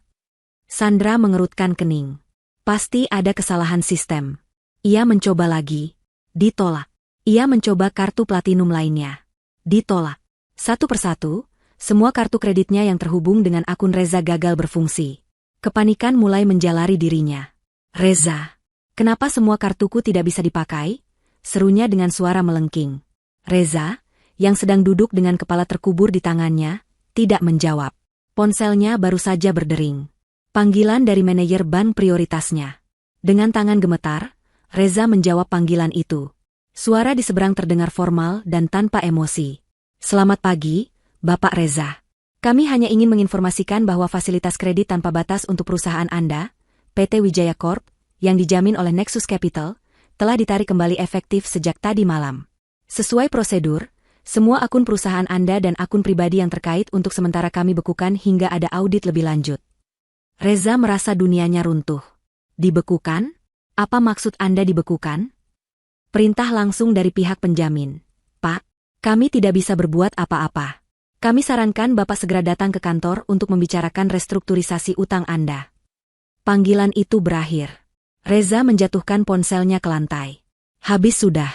Speaker 1: Sandra mengerutkan kening. Pasti ada kesalahan sistem. Ia mencoba lagi. Ditolak. Ia mencoba kartu platinum lainnya. Ditolak. Satu persatu, semua kartu kreditnya yang terhubung dengan akun Reza gagal berfungsi. Kepanikan mulai menjalari dirinya. Reza, kenapa semua kartuku tidak bisa dipakai? Serunya dengan suara melengking. Reza, yang sedang duduk dengan kepala terkubur di tangannya, tidak menjawab. Ponselnya baru saja berdering. Panggilan dari manajer bank prioritasnya. Dengan tangan gemetar, Reza menjawab panggilan itu. Suara di seberang terdengar formal dan tanpa emosi. Selamat pagi, Bapak Reza. Kami hanya ingin menginformasikan bahwa fasilitas kredit tanpa batas untuk perusahaan Anda, PT Wijaya Corp, yang dijamin oleh Nexus Capital, telah ditarik kembali efektif sejak tadi malam. Sesuai prosedur, semua akun perusahaan Anda dan akun pribadi yang terkait untuk sementara kami bekukan hingga ada audit lebih lanjut. Reza merasa dunianya runtuh. Dibekukan? Apa maksud Anda dibekukan? Perintah langsung dari pihak penjamin. Pak, kami tidak bisa berbuat apa-apa. Kami sarankan Bapak segera datang ke kantor untuk membicarakan restrukturisasi utang Anda. Panggilan itu berakhir. Reza menjatuhkan ponselnya ke lantai. Habis sudah,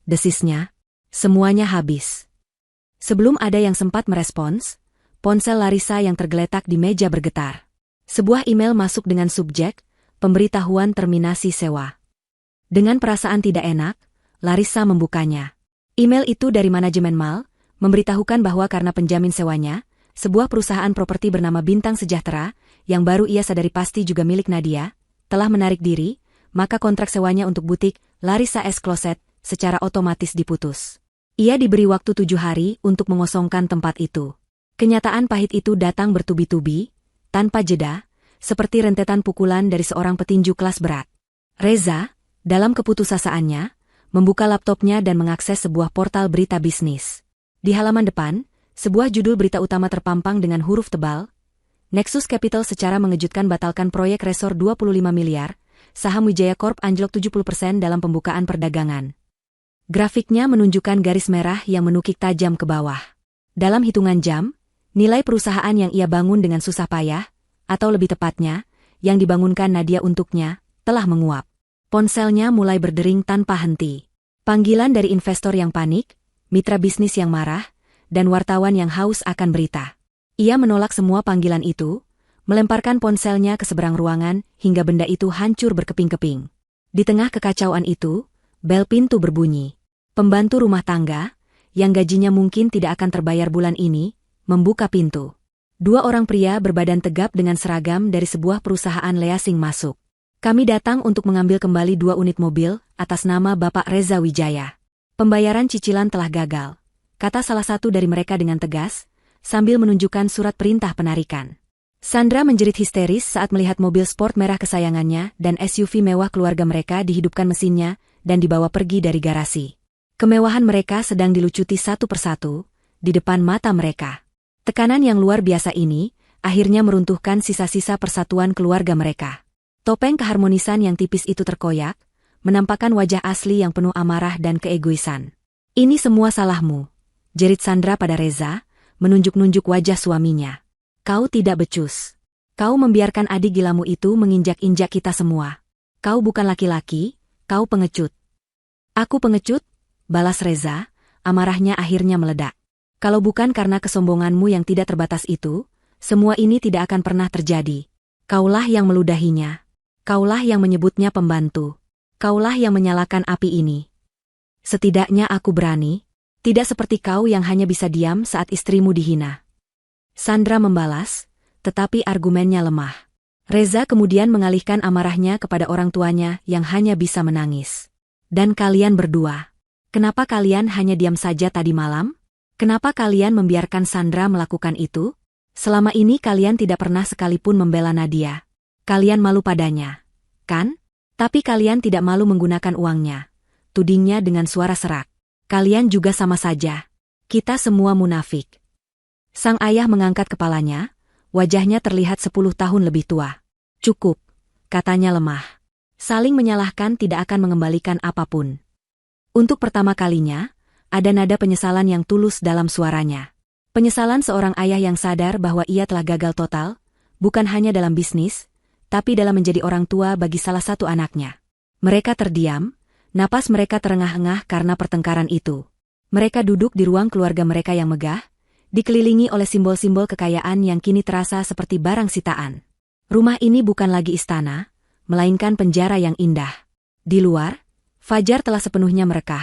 Speaker 1: desisnya. Semuanya habis. Sebelum ada yang sempat merespons, ponsel Larissa yang tergeletak di meja bergetar. Sebuah email masuk dengan subjek, pemberitahuan terminasi sewa. Dengan perasaan tidak enak, Larissa membukanya. Email itu dari manajemen mal, memberitahukan bahwa karena penjamin sewanya, sebuah perusahaan properti bernama Bintang Sejahtera, yang baru ia sadari pasti juga milik Nadia, telah menarik diri, maka kontrak sewanya untuk butik Larissa S. Closet secara otomatis diputus. Ia diberi waktu 7 hari untuk mengosongkan tempat itu. Kenyataan pahit itu datang bertubi-tubi, tanpa jeda, seperti rentetan pukulan dari seorang petinju kelas berat. Reza, dalam keputusasaannya, membuka laptopnya dan mengakses sebuah portal berita bisnis. Di halaman depan, sebuah judul berita utama terpampang dengan huruf tebal. Nexus Capital secara mengejutkan batalkan proyek resor 25 miliar, saham Wijaya Corp anjlok 70% dalam pembukaan perdagangan. Grafiknya menunjukkan garis merah yang menukik tajam ke bawah. Dalam hitungan jam, Nilai perusahaan yang ia bangun dengan susah payah, atau lebih tepatnya, yang dibangunkan Nadia untuknya, telah menguap. Ponselnya mulai berdering tanpa henti. Panggilan dari investor yang panik, mitra bisnis yang marah, dan wartawan yang haus akan berita. Ia menolak semua panggilan itu, melemparkan ponselnya ke seberang ruangan hingga benda itu hancur berkeping-keping. Di tengah kekacauan itu, bel pintu berbunyi. Pembantu rumah tangga, yang gajinya mungkin tidak akan terbayar bulan ini, membuka pintu. Dua orang pria berbadan tegap dengan seragam dari sebuah perusahaan leasing masuk. Kami datang untuk mengambil kembali 2 unit mobil atas nama Bapak Reza Wijaya. Pembayaran cicilan telah gagal, kata salah satu dari mereka dengan tegas, sambil menunjukkan surat perintah penarikan. Sandra menjerit histeris saat melihat mobil sport merah kesayangannya dan SUV mewah keluarga mereka dihidupkan mesinnya dan dibawa pergi dari garasi. Kemewahan mereka sedang dilucuti satu persatu, di depan mata mereka. Tekanan yang luar biasa ini, akhirnya meruntuhkan sisa-sisa persatuan keluarga mereka. Topeng keharmonisan yang tipis itu terkoyak, menampakkan wajah asli yang penuh amarah dan keegoisan. Ini semua salahmu, jerit Sandra pada Reza, menunjuk-nunjuk wajah suaminya. Kau tidak becus. Kau membiarkan adik gilamu itu menginjak-injak kita semua. Kau bukan laki-laki, kau pengecut. Aku pengecut? Balas Reza, amarahnya akhirnya meledak. Kalau bukan karena kesombonganmu yang tidak terbatas itu, semua ini tidak akan pernah terjadi. Kaulah yang meludahinya. Kaulah yang menyebutnya pembantu. Kaulah yang menyalakan api ini. Setidaknya aku berani, tidak seperti kau yang hanya bisa diam saat istrimu dihina. Sandra membalas, tetapi argumennya lemah. Reza kemudian mengalihkan amarahnya kepada orang tuanya yang hanya bisa menangis. Dan kalian berdua, kenapa kalian hanya diam saja tadi malam? Kenapa kalian membiarkan Sandra melakukan itu? Selama ini kalian tidak pernah sekalipun membela Nadia. Kalian malu padanya, kan? Tapi kalian tidak malu menggunakan uangnya. Tudingnya dengan suara serak. Kalian juga sama saja. Kita semua munafik. Sang ayah mengangkat kepalanya, wajahnya terlihat 10 tahun lebih tua. Cukup, katanya lemah. Saling menyalahkan tidak akan mengembalikan apapun. Untuk pertama kalinya, ada nada penyesalan yang tulus dalam suaranya. Penyesalan seorang ayah yang sadar bahwa ia telah gagal total, bukan hanya dalam bisnis, tapi dalam menjadi orang tua bagi salah satu anaknya. Mereka terdiam, napas mereka terengah-engah karena pertengkaran itu. Mereka duduk di ruang keluarga mereka yang megah, dikelilingi oleh simbol-simbol kekayaan yang kini terasa seperti barang sitaan. Rumah ini bukan lagi istana, melainkan penjara yang indah. Di luar, fajar telah sepenuhnya merekah,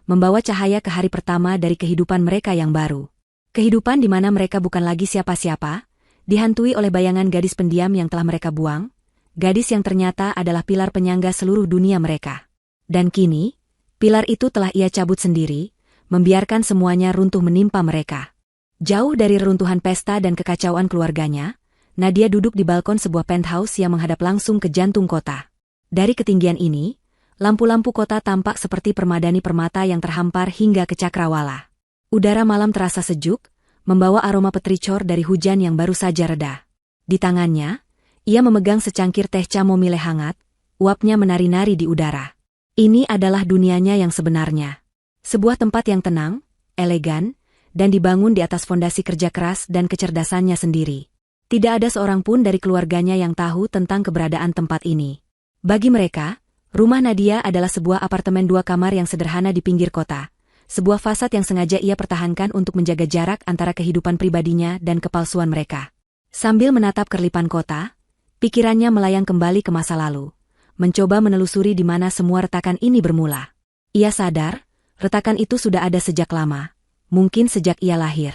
Speaker 1: membawa cahaya ke hari pertama dari kehidupan mereka yang baru. Kehidupan di mana mereka bukan lagi siapa-siapa, dihantui oleh bayangan gadis pendiam yang telah mereka buang, gadis yang ternyata adalah pilar penyangga seluruh dunia mereka. Dan kini, pilar itu telah ia cabut sendiri, membiarkan semuanya runtuh menimpa mereka. Jauh dari reruntuhan pesta dan kekacauan keluarganya, Nadia duduk di balkon sebuah penthouse yang menghadap langsung ke jantung kota. Dari ketinggian ini, lampu-lampu kota tampak seperti permadani permata yang terhampar hingga ke cakrawala. Udara malam terasa sejuk, membawa aroma petricor dari hujan yang baru saja reda. Di tangannya, ia memegang secangkir teh chamomile hangat, uapnya menari-nari di udara. Ini adalah dunianya yang sebenarnya. Sebuah tempat yang tenang, elegan, dan dibangun di atas fondasi kerja keras dan kecerdasannya sendiri. Tidak ada seorang pun dari keluarganya yang tahu tentang keberadaan tempat ini. Bagi mereka, rumah Nadia adalah sebuah apartemen 2 kamar yang sederhana di pinggir kota, sebuah fasad yang sengaja ia pertahankan untuk menjaga jarak antara kehidupan pribadinya dan kepalsuan mereka. Sambil menatap kerlipan kota, pikirannya melayang kembali ke masa lalu, mencoba menelusuri di mana semua retakan ini bermula. Ia sadar, retakan itu sudah ada sejak lama. Mungkin sejak ia lahir.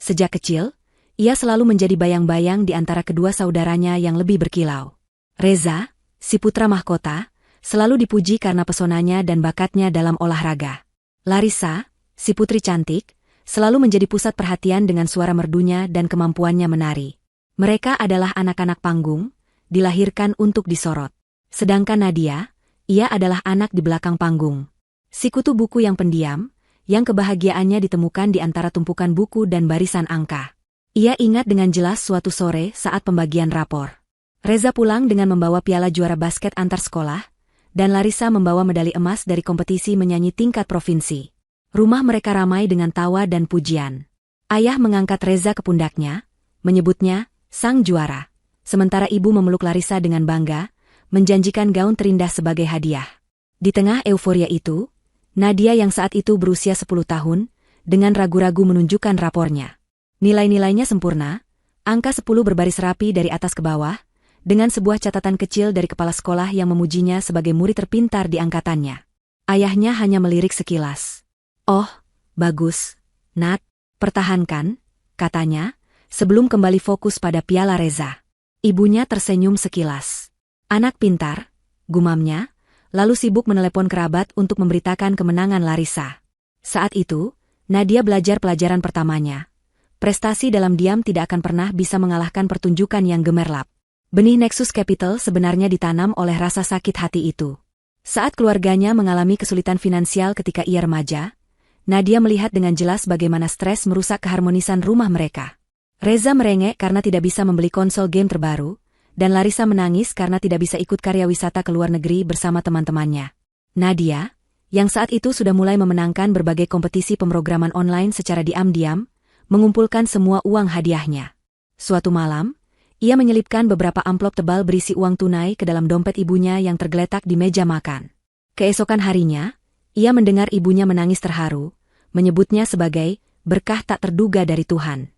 Speaker 1: Sejak kecil, ia selalu menjadi bayang-bayang di antara kedua saudaranya yang lebih berkilau. Reza, si putra mahkota, selalu dipuji karena pesonanya dan bakatnya dalam olahraga. Larissa, si putri cantik, selalu menjadi pusat perhatian dengan suara merdunya dan kemampuannya menari. Mereka adalah anak-anak panggung, dilahirkan untuk disorot. Sedangkan Nadia, ia adalah anak di belakang panggung. Si kutu buku yang pendiam, yang kebahagiaannya ditemukan di antara tumpukan buku dan barisan angka. Ia ingat dengan jelas suatu sore saat pembagian rapor. Reza pulang dengan membawa piala juara basket antar sekolah, dan Larissa membawa medali emas dari kompetisi menyanyi tingkat provinsi. Rumah mereka ramai dengan tawa dan pujian. Ayah mengangkat Reza ke pundaknya, menyebutnya sang juara. Sementara ibu memeluk Larissa dengan bangga, menjanjikan gaun terindah sebagai hadiah. Di tengah euforia itu, Nadia yang saat itu berusia 10 tahun, dengan ragu-ragu menunjukkan rapornya. Nilai-nilainya sempurna, angka 10 berbaris rapi dari atas ke bawah, dengan sebuah catatan kecil dari kepala sekolah yang memujinya sebagai murid terpintar di angkatannya. Ayahnya hanya melirik sekilas. "Oh, bagus, Nat, pertahankan," katanya, sebelum kembali fokus pada piala Reza. Ibunya tersenyum sekilas. "Anak pintar," gumamnya, lalu sibuk menelepon kerabat untuk memberitakan kemenangan Larissa. Saat itu, Nadia belajar pelajaran pertamanya. Prestasi dalam diam tidak akan pernah bisa mengalahkan pertunjukan yang gemerlap. Benih Nexus Capital sebenarnya ditanam oleh rasa sakit hati itu. Saat keluarganya mengalami kesulitan finansial ketika ia remaja, Nadia melihat dengan jelas bagaimana stres merusak keharmonisan rumah mereka. Reza merengek karena tidak bisa membeli konsol game terbaru, dan Larissa menangis karena tidak bisa ikut karya wisata ke luar negeri bersama teman-temannya. Nadia, yang saat itu sudah mulai memenangkan berbagai kompetisi pemrograman online secara diam-diam, mengumpulkan semua uang hadiahnya. Suatu malam, ia menyelipkan beberapa amplop tebal berisi uang tunai ke dalam dompet ibunya yang tergeletak di meja makan. Keesokan harinya, ia mendengar ibunya menangis terharu, menyebutnya sebagai berkah tak terduga dari Tuhan.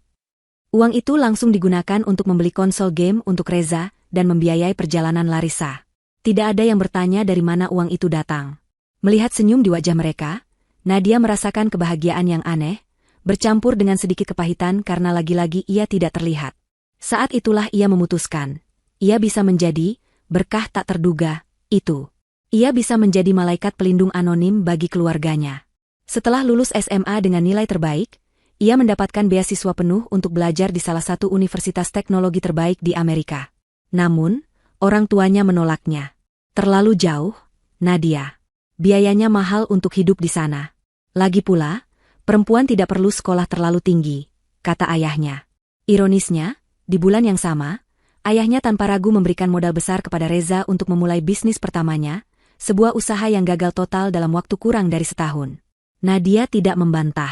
Speaker 1: Uang itu langsung digunakan untuk membeli konsol game untuk Reza dan membiayai perjalanan Larissa. Tidak ada yang bertanya dari mana uang itu datang. Melihat senyum di wajah mereka, Nadia merasakan kebahagiaan yang aneh, bercampur dengan sedikit kepahitan karena lagi-lagi ia tidak terlihat. Saat itulah ia memutuskan, ia bisa menjadi berkah tak terduga itu. Ia bisa menjadi malaikat pelindung anonim bagi keluarganya. Setelah lulus SMA dengan nilai terbaik, ia mendapatkan beasiswa penuh untuk belajar di salah satu universitas teknologi terbaik di Amerika. Namun, orang tuanya menolaknya. "Terlalu jauh, Nadia. Biayanya mahal untuk hidup di sana. Lagi pula, perempuan tidak perlu sekolah terlalu tinggi," kata ayahnya. Ironisnya, di bulan yang sama, ayahnya tanpa ragu memberikan modal besar kepada Reza untuk memulai bisnis pertamanya, sebuah usaha yang gagal total dalam waktu kurang dari setahun. Nadia tidak membantah.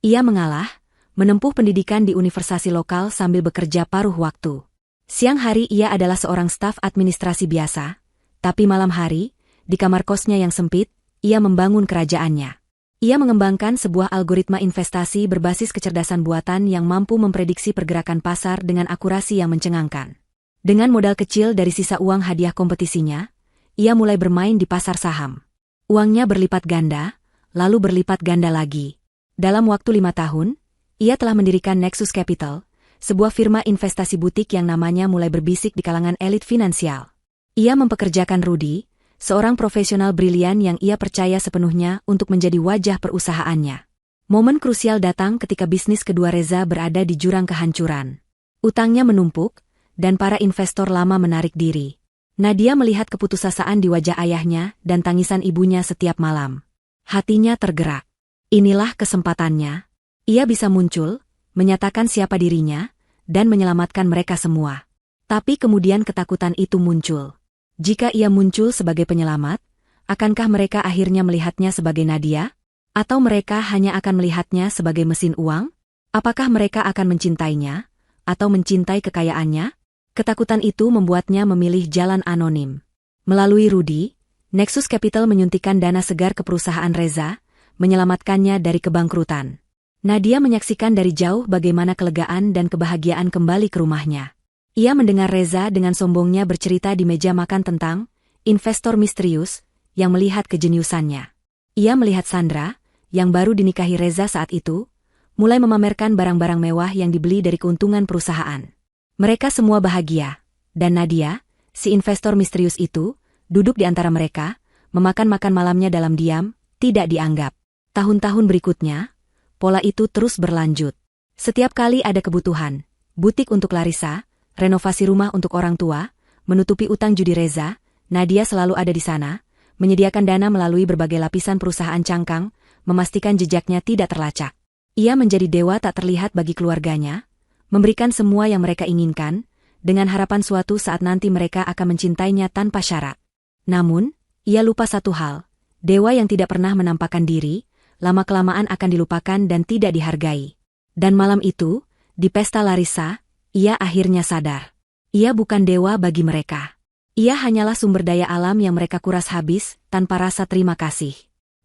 Speaker 1: Ia mengalah, menempuh pendidikan di universitas lokal sambil bekerja paruh waktu. Siang hari ia adalah seorang staf administrasi biasa, tapi malam hari, di kamar kosnya yang sempit, ia membangun kerajaannya. Ia mengembangkan sebuah algoritma investasi berbasis kecerdasan buatan yang mampu memprediksi pergerakan pasar dengan akurasi yang mencengangkan. Dengan modal kecil dari sisa uang hadiah kompetisinya, ia mulai bermain di pasar saham. Uangnya berlipat ganda, lalu berlipat ganda lagi. Dalam waktu 5 tahun, ia telah mendirikan Nexus Capital, sebuah firma investasi butik yang namanya mulai berbisik di kalangan elit finansial. Ia mempekerjakan Rudy, seorang profesional brilian yang ia percaya sepenuhnya untuk menjadi wajah perusahaannya. Momen krusial datang ketika bisnis kedua Reza berada di jurang kehancuran. Utangnya menumpuk, dan para investor lama menarik diri. Nadia melihat keputusasaan di wajah ayahnya dan tangisan ibunya setiap malam. Hatinya tergerak. Inilah kesempatannya. Ia bisa muncul, menyatakan siapa dirinya, dan menyelamatkan mereka semua. Tapi kemudian ketakutan itu muncul. Jika ia muncul sebagai penyelamat, akankah mereka akhirnya melihatnya sebagai Nadia? Atau mereka hanya akan melihatnya sebagai mesin uang? Apakah mereka akan mencintainya? Atau mencintai kekayaannya? Ketakutan itu membuatnya memilih jalan anonim. Melalui Rudy, Nexus Capital menyuntikkan dana segar ke perusahaan Reza, menyelamatkannya dari kebangkrutan. Nadia menyaksikan dari jauh bagaimana kelegaan dan kebahagiaan kembali ke rumahnya. Ia mendengar Reza dengan sombongnya bercerita di meja makan tentang investor misterius yang melihat kejeniusannya. Ia melihat Sandra, yang baru dinikahi Reza saat itu, mulai memamerkan barang-barang mewah yang dibeli dari keuntungan perusahaan. Mereka semua bahagia, dan Nadia, si investor misterius itu, duduk di antara mereka, memakan makan malamnya dalam diam, tidak dianggap. Tahun-tahun berikutnya, pola itu terus berlanjut. Setiap kali ada kebutuhan, butik untuk Larissa, renovasi rumah untuk orang tua, menutupi utang judi Reza, Nadia selalu ada di sana, menyediakan dana melalui berbagai lapisan perusahaan cangkang, memastikan jejaknya tidak terlacak. Ia menjadi dewa tak terlihat bagi keluarganya, memberikan semua yang mereka inginkan, dengan harapan suatu saat nanti mereka akan mencintainya tanpa syarat. Namun, ia lupa satu hal, dewa yang tidak pernah menampakkan diri, lama-kelamaan akan dilupakan dan tidak dihargai. Dan malam itu, di pesta Larissa, ia akhirnya sadar. Ia bukan dewa bagi mereka. Ia hanyalah sumber daya alam yang mereka kuras habis, tanpa rasa terima kasih.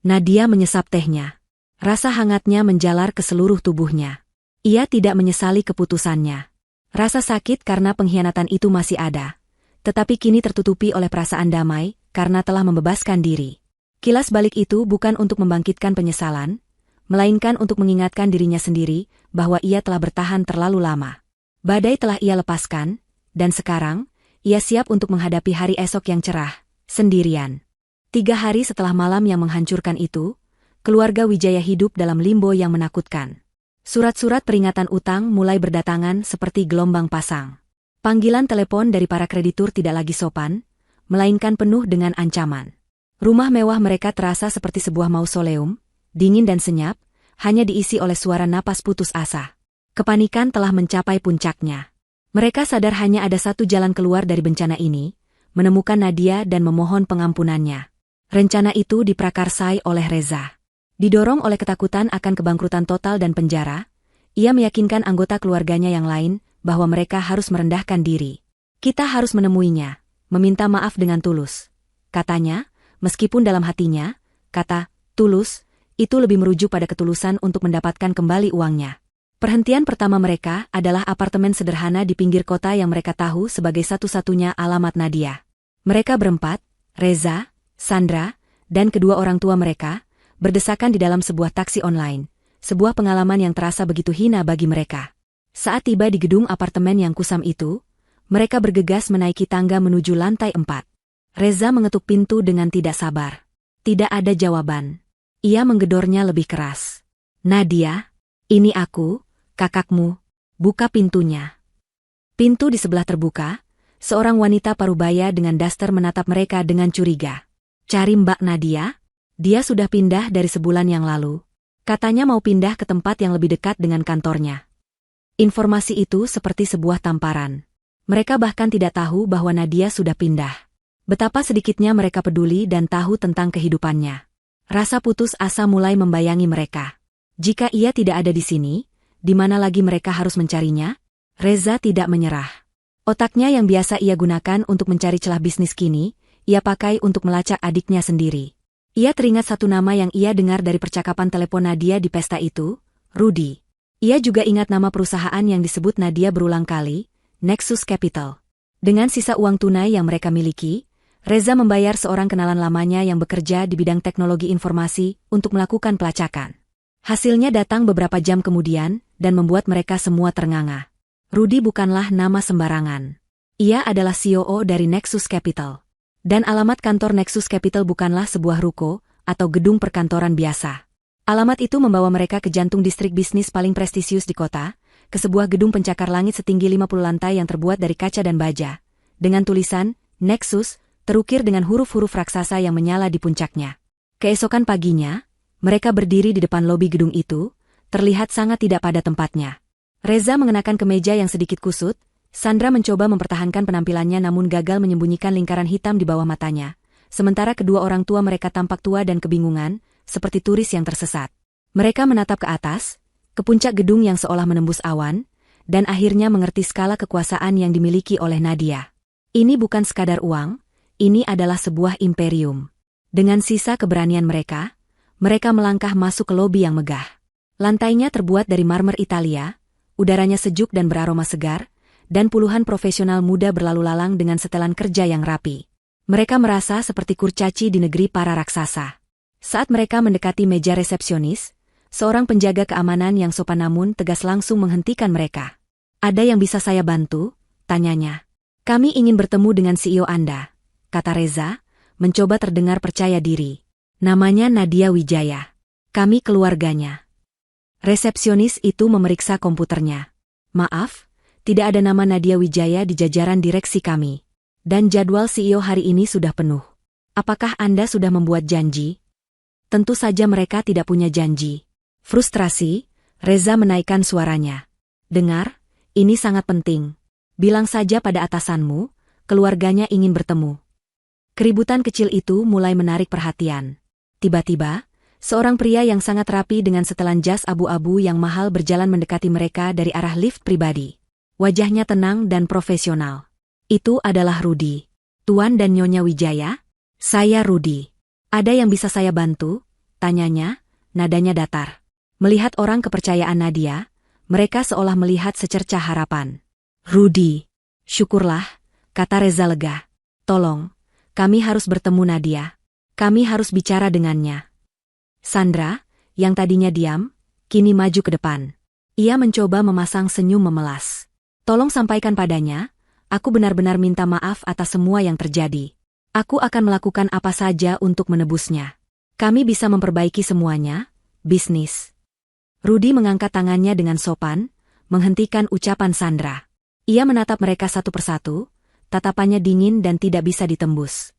Speaker 1: Nadia menyesap tehnya. Rasa hangatnya menjalar ke seluruh tubuhnya. Ia tidak menyesali keputusannya. Rasa sakit karena pengkhianatan itu masih ada. Tetapi kini tertutupi oleh perasaan damai, karena telah membebaskan diri. Kilas balik itu bukan untuk membangkitkan penyesalan, melainkan untuk mengingatkan dirinya sendiri bahwa ia telah bertahan terlalu lama. Badai telah ia lepaskan, dan sekarang, ia siap untuk menghadapi hari esok yang cerah, sendirian. 3 hari setelah malam yang menghancurkan itu, keluarga Wijaya hidup dalam limbo yang menakutkan. Surat-surat peringatan utang mulai berdatangan seperti gelombang pasang. Panggilan telepon dari para kreditur tidak lagi sopan, melainkan penuh dengan ancaman. Rumah mewah mereka terasa seperti sebuah mausoleum, dingin dan senyap, hanya diisi oleh suara napas putus asa. Kepanikan telah mencapai puncaknya. Mereka sadar hanya ada satu jalan keluar dari bencana ini, menemukan Nadia dan memohon pengampunannya. Rencana itu diprakarsai oleh Reza. Didorong oleh ketakutan akan kebangkrutan total dan penjara, ia meyakinkan anggota keluarganya yang lain bahwa mereka harus merendahkan diri. Kita harus menemuinya, meminta maaf dengan tulus. Katanya, meskipun dalam hatinya, kata tulus, itu lebih merujuk pada ketulusan untuk mendapatkan kembali uangnya. Perhentian pertama mereka adalah apartemen sederhana di pinggir kota yang mereka tahu sebagai satu-satunya alamat Nadia. Mereka berempat, Reza, Sandra, dan kedua orang tua mereka, berdesakan di dalam sebuah taksi online, sebuah pengalaman yang terasa begitu hina bagi mereka. Saat tiba di gedung apartemen yang kusam itu, mereka bergegas menaiki tangga menuju lantai 4. Reza mengetuk pintu dengan tidak sabar. Tidak ada jawaban. Ia menggedornya lebih keras. Nadia, ini aku, kakakmu. Buka pintunya. Pintu di sebelah terbuka, seorang wanita parubaya dengan daster menatap mereka dengan curiga. Cari Mbak Nadia? Dia sudah pindah dari sebulan yang lalu. Katanya mau pindah ke tempat yang lebih dekat dengan kantornya. Informasi itu seperti sebuah tamparan. Mereka bahkan tidak tahu bahwa Nadia sudah pindah. Betapa sedikitnya mereka peduli dan tahu tentang kehidupannya. Rasa putus asa mulai membayangi mereka. Jika ia tidak ada di sini, di mana lagi mereka harus mencarinya? Reza tidak menyerah. Otaknya yang biasa ia gunakan untuk mencari celah bisnis kini, ia pakai untuk melacak adiknya sendiri. Ia teringat satu nama yang ia dengar dari percakapan telepon Nadia di pesta itu, Rudy. Ia juga ingat nama perusahaan yang disebut Nadia berulang kali, Nexus Capital. Dengan sisa uang tunai yang mereka miliki, Reza membayar seorang kenalan lamanya yang bekerja di bidang teknologi informasi untuk melakukan pelacakan. Hasilnya datang beberapa jam kemudian dan membuat mereka semua ternganga. Rudy bukanlah nama sembarangan. Ia adalah CEO dari Nexus Capital. Dan alamat kantor Nexus Capital bukanlah sebuah ruko atau gedung perkantoran biasa. Alamat itu membawa mereka ke jantung distrik bisnis paling prestisius di kota, ke sebuah gedung pencakar langit setinggi 50 lantai yang terbuat dari kaca dan baja, dengan tulisan Nexus terukir dengan huruf-huruf raksasa yang menyala di puncaknya. Keesokan paginya, mereka berdiri di depan lobi gedung itu, terlihat sangat tidak pada tempatnya. Reza mengenakan kemeja yang sedikit kusut, Sandra mencoba mempertahankan penampilannya namun gagal menyembunyikan lingkaran hitam di bawah matanya, sementara kedua orang tua mereka tampak tua dan kebingungan, seperti turis yang tersesat. Mereka menatap ke atas, ke puncak gedung yang seolah menembus awan, dan akhirnya mengerti skala kekuasaan yang dimiliki oleh Nadia. Ini bukan sekadar uang, ini adalah sebuah imperium. Dengan sisa keberanian mereka melangkah masuk ke lobi yang megah. Lantainya terbuat dari marmer Italia, udaranya sejuk dan beraroma segar, dan puluhan profesional muda berlalu lalang dengan setelan kerja yang rapi. Mereka merasa seperti kurcaci di negeri para raksasa. Saat mereka mendekati meja resepsionis, seorang penjaga keamanan yang sopan namun tegas langsung menghentikan mereka. "Ada yang bisa saya bantu?" tanyanya. "Kami ingin bertemu dengan CEO Anda," kata Reza, mencoba terdengar percaya diri. "Namanya Nadia Wijaya. Kami keluarganya." Resepsionis itu memeriksa komputernya. "Maaf, tidak ada nama Nadia Wijaya di jajaran direksi kami. Dan jadwal CEO hari ini sudah penuh. Apakah Anda sudah membuat janji?" Tentu saja mereka tidak punya janji. Frustrasi, Reza menaikkan suaranya. "Dengar, ini sangat penting. Bilang saja pada atasanmu, keluarganya ingin bertemu." Keributan kecil itu mulai menarik perhatian. Tiba-tiba, Seorang pria yang sangat rapi dengan setelan jas abu-abu yang mahal berjalan mendekati mereka dari arah lift pribadi. Wajahnya tenang dan profesional. Itu adalah Rudy. Tuan dan Nyonya Wijaya? Saya Rudy. Ada yang bisa saya bantu? Tanyanya, nadanya datar. Melihat orang kepercayaan Nadia, mereka seolah melihat secercah harapan. Rudy. Syukurlah, kata Reza lega. Tolong, kami harus bertemu Nadia. Kami harus bicara dengannya. Sandra, yang tadinya diam, kini maju ke depan. Ia mencoba memasang senyum memelas. Tolong sampaikan padanya, aku benar-benar minta maaf atas semua yang terjadi. Aku akan melakukan apa saja untuk menebusnya. Kami bisa memperbaiki semuanya, bisnis. Rudy mengangkat tangannya dengan sopan, menghentikan ucapan Sandra. Ia menatap mereka satu persatu, tatapannya dingin dan tidak bisa ditembus.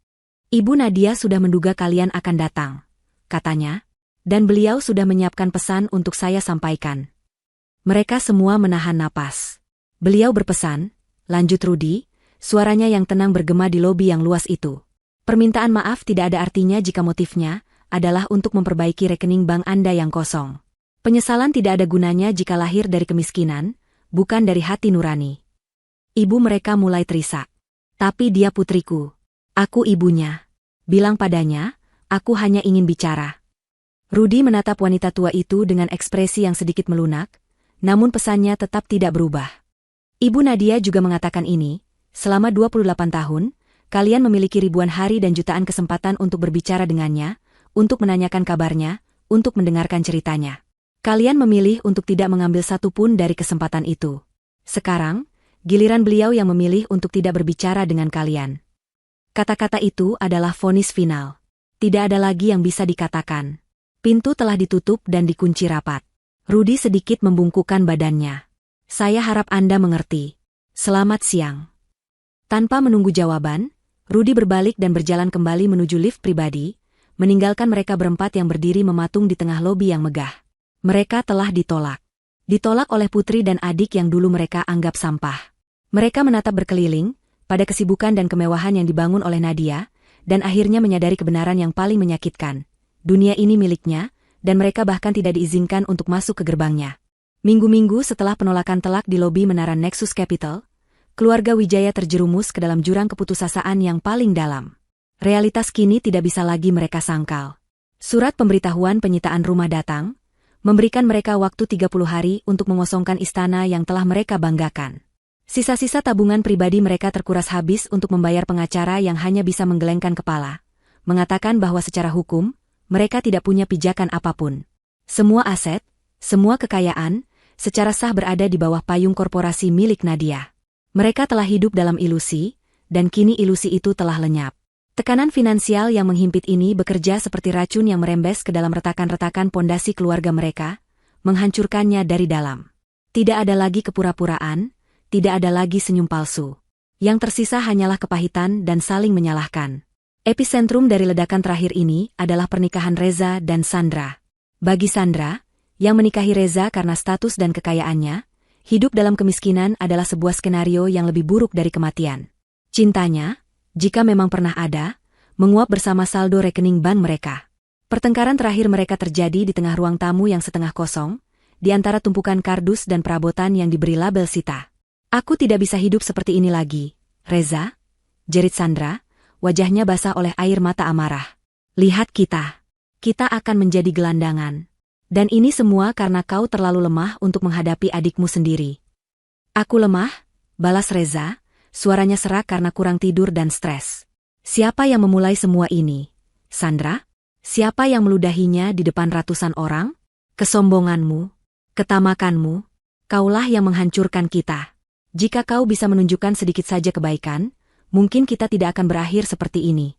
Speaker 1: Ibu Nadia sudah menduga kalian akan datang, katanya. Dan beliau sudah menyiapkan pesan untuk saya sampaikan. Mereka semua menahan napas. Beliau berpesan, lanjut Rudy, suaranya yang tenang bergema di lobi yang luas itu. Permintaan maaf tidak ada artinya jika motifnya adalah untuk memperbaiki rekening bank Anda yang kosong. Penyesalan tidak ada gunanya jika lahir dari kemiskinan, bukan dari hati nurani. Ibu mereka mulai terisak. Tapi dia putriku. Aku ibunya. Bilang padanya, aku hanya ingin bicara. Rudy menatap wanita tua itu dengan ekspresi yang sedikit melunak, namun pesannya tetap tidak berubah. Ibu Nadia juga mengatakan ini, selama 28 tahun, kalian memiliki ribuan hari dan jutaan kesempatan untuk berbicara dengannya, untuk menanyakan kabarnya, untuk mendengarkan ceritanya. Kalian memilih untuk tidak mengambil satu pun dari kesempatan itu. Sekarang, giliran beliau yang memilih untuk tidak berbicara dengan kalian. Kata-kata itu adalah vonis final. Tidak ada lagi yang bisa dikatakan. Pintu telah ditutup dan dikunci rapat. Rudy sedikit membungkukkan badannya. Saya harap Anda mengerti. Selamat siang. Tanpa menunggu jawaban, Rudy berbalik dan berjalan kembali menuju lift pribadi, meninggalkan mereka berempat yang berdiri mematung di tengah lobi yang megah. Mereka telah ditolak. Ditolak oleh putri dan adik yang dulu mereka anggap sampah. Mereka menatap berkeliling, pada kesibukan dan kemewahan yang dibangun oleh Nadia, dan akhirnya menyadari kebenaran yang paling menyakitkan. Dunia ini miliknya, dan mereka bahkan tidak diizinkan untuk masuk ke gerbangnya. Minggu-minggu setelah penolakan telak di lobi menara Nexus Capital, keluarga Wijaya terjerumus ke dalam jurang keputusasaan yang paling dalam. Realitas kini tidak bisa lagi mereka sangkal. Surat pemberitahuan penyitaan rumah datang, memberikan mereka waktu 30 hari untuk mengosongkan istana yang telah mereka banggakan. Sisa-sisa tabungan pribadi mereka terkuras habis untuk membayar pengacara yang hanya bisa menggelengkan kepala, mengatakan bahwa secara hukum, mereka tidak punya pijakan apapun. Semua aset, semua kekayaan, secara sah berada di bawah payung korporasi milik Nadia. Mereka telah hidup dalam ilusi, dan kini ilusi itu telah lenyap. Tekanan finansial yang menghimpit ini bekerja seperti racun yang merembes ke dalam retakan-retakan pondasi keluarga mereka, menghancurkannya dari dalam. Tidak ada lagi kepura-puraan, tidak ada lagi senyum palsu. Yang tersisa hanyalah kepahitan dan saling menyalahkan. Epicentrum dari ledakan terakhir ini adalah pernikahan Reza dan Sandra. Bagi Sandra, yang menikahi Reza karena status dan kekayaannya, hidup dalam kemiskinan adalah sebuah skenario yang lebih buruk dari kematian. Cintanya, jika memang pernah ada, menguap bersama saldo rekening bank mereka. Pertengkaran terakhir mereka terjadi di tengah ruang tamu yang setengah kosong, di antara tumpukan kardus dan perabotan yang diberi label Sita. Aku tidak bisa hidup seperti ini lagi, Reza, jerit Sandra, wajahnya basah oleh air mata amarah. Lihat kita. Kita akan menjadi gelandangan. Dan ini semua karena kau terlalu lemah untuk menghadapi adikmu sendiri. Aku lemah, balas Reza, suaranya serak karena kurang tidur dan stres. Siapa yang memulai semua ini? Sandra? Siapa yang meludahinya di depan ratusan orang? Kesombonganmu, ketamakanmu, kaulah yang menghancurkan kita. Jika kau bisa menunjukkan sedikit saja kebaikan, mungkin kita tidak akan berakhir seperti ini.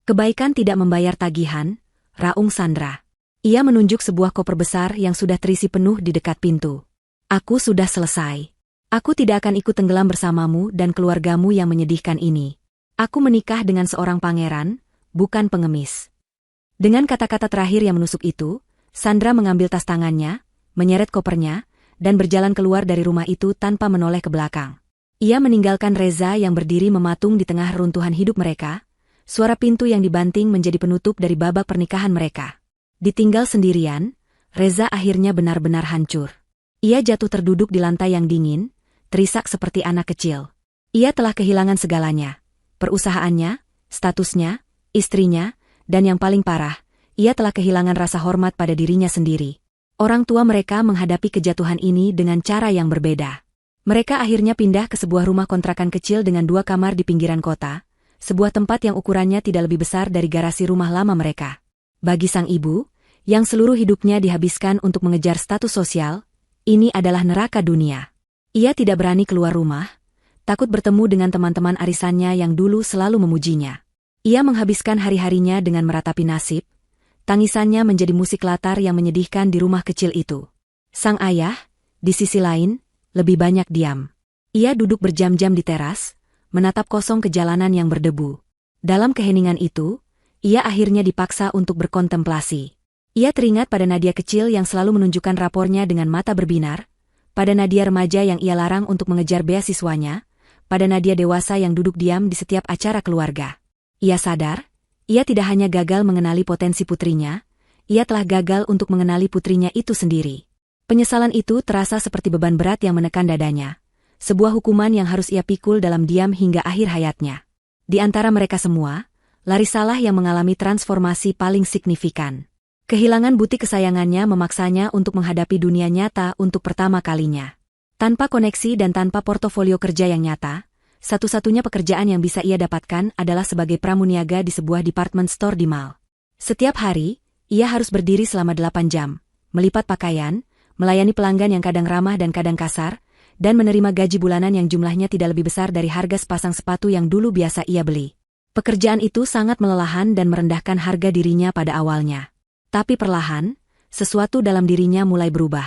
Speaker 1: Kebaikan tidak membayar tagihan, raung Sandra. Ia menunjuk sebuah koper besar yang sudah terisi penuh di dekat pintu. Aku sudah selesai. Aku tidak akan ikut tenggelam bersamamu dan keluargamu yang menyedihkan ini. Aku menikah dengan seorang pangeran, bukan pengemis. Dengan kata-kata terakhir yang menusuk itu, Sandra mengambil tas tangannya, menyeret kopernya, dan berjalan keluar dari rumah itu tanpa menoleh ke belakang. Ia meninggalkan Reza yang berdiri mematung di tengah runtuhan hidup mereka, suara pintu yang dibanting menjadi penutup dari babak pernikahan mereka. Ditinggal sendirian, Reza akhirnya benar-benar hancur. Ia jatuh terduduk di lantai yang dingin, terisak seperti anak kecil. Ia telah kehilangan segalanya. Perusahaannya, statusnya, istrinya, dan yang paling parah, ia telah kehilangan rasa hormat pada dirinya sendiri. Orang tua mereka menghadapi kejatuhan ini dengan cara yang berbeda. Mereka akhirnya pindah ke sebuah rumah kontrakan kecil dengan 2 kamar di pinggiran kota, sebuah tempat yang ukurannya tidak lebih besar dari garasi rumah lama mereka. Bagi sang ibu, yang seluruh hidupnya dihabiskan untuk mengejar status sosial, ini adalah neraka dunia. Ia tidak berani keluar rumah, takut bertemu dengan teman-teman arisannya yang dulu selalu memujinya. Ia menghabiskan hari-harinya dengan meratapi nasib. Tangisannya menjadi musik latar yang menyedihkan di rumah kecil itu. Sang ayah, di sisi lain, lebih banyak diam. Ia duduk berjam-jam di teras, menatap kosong ke jalanan yang berdebu. Dalam keheningan itu, ia akhirnya dipaksa untuk berkontemplasi. Ia teringat pada Nadia kecil yang selalu menunjukkan rapornya dengan mata berbinar, pada Nadia remaja yang ia larang untuk mengejar beasiswanya, pada Nadia dewasa yang duduk diam di setiap acara keluarga. Ia sadar, ia tidak hanya gagal mengenali potensi putrinya, ia telah gagal untuk mengenali putrinya itu sendiri. Penyesalan itu terasa seperti beban berat yang menekan dadanya, sebuah hukuman yang harus ia pikul dalam diam hingga akhir hayatnya. Di antara mereka semua, Larisalah yang mengalami transformasi paling signifikan. Kehilangan butik kesayangannya memaksanya untuk menghadapi dunia nyata untuk pertama kalinya. Tanpa koneksi dan tanpa portofolio kerja yang nyata, satu-satunya pekerjaan yang bisa ia dapatkan adalah sebagai pramuniaga di sebuah department store di mall. Setiap hari, ia harus berdiri selama 8 jam, melipat pakaian, melayani pelanggan yang kadang ramah dan kadang kasar, dan menerima gaji bulanan yang jumlahnya tidak lebih besar dari harga sepasang sepatu yang dulu biasa ia beli. Pekerjaan itu sangat melelahkan dan merendahkan harga dirinya pada awalnya. Tapi perlahan, sesuatu dalam dirinya mulai berubah.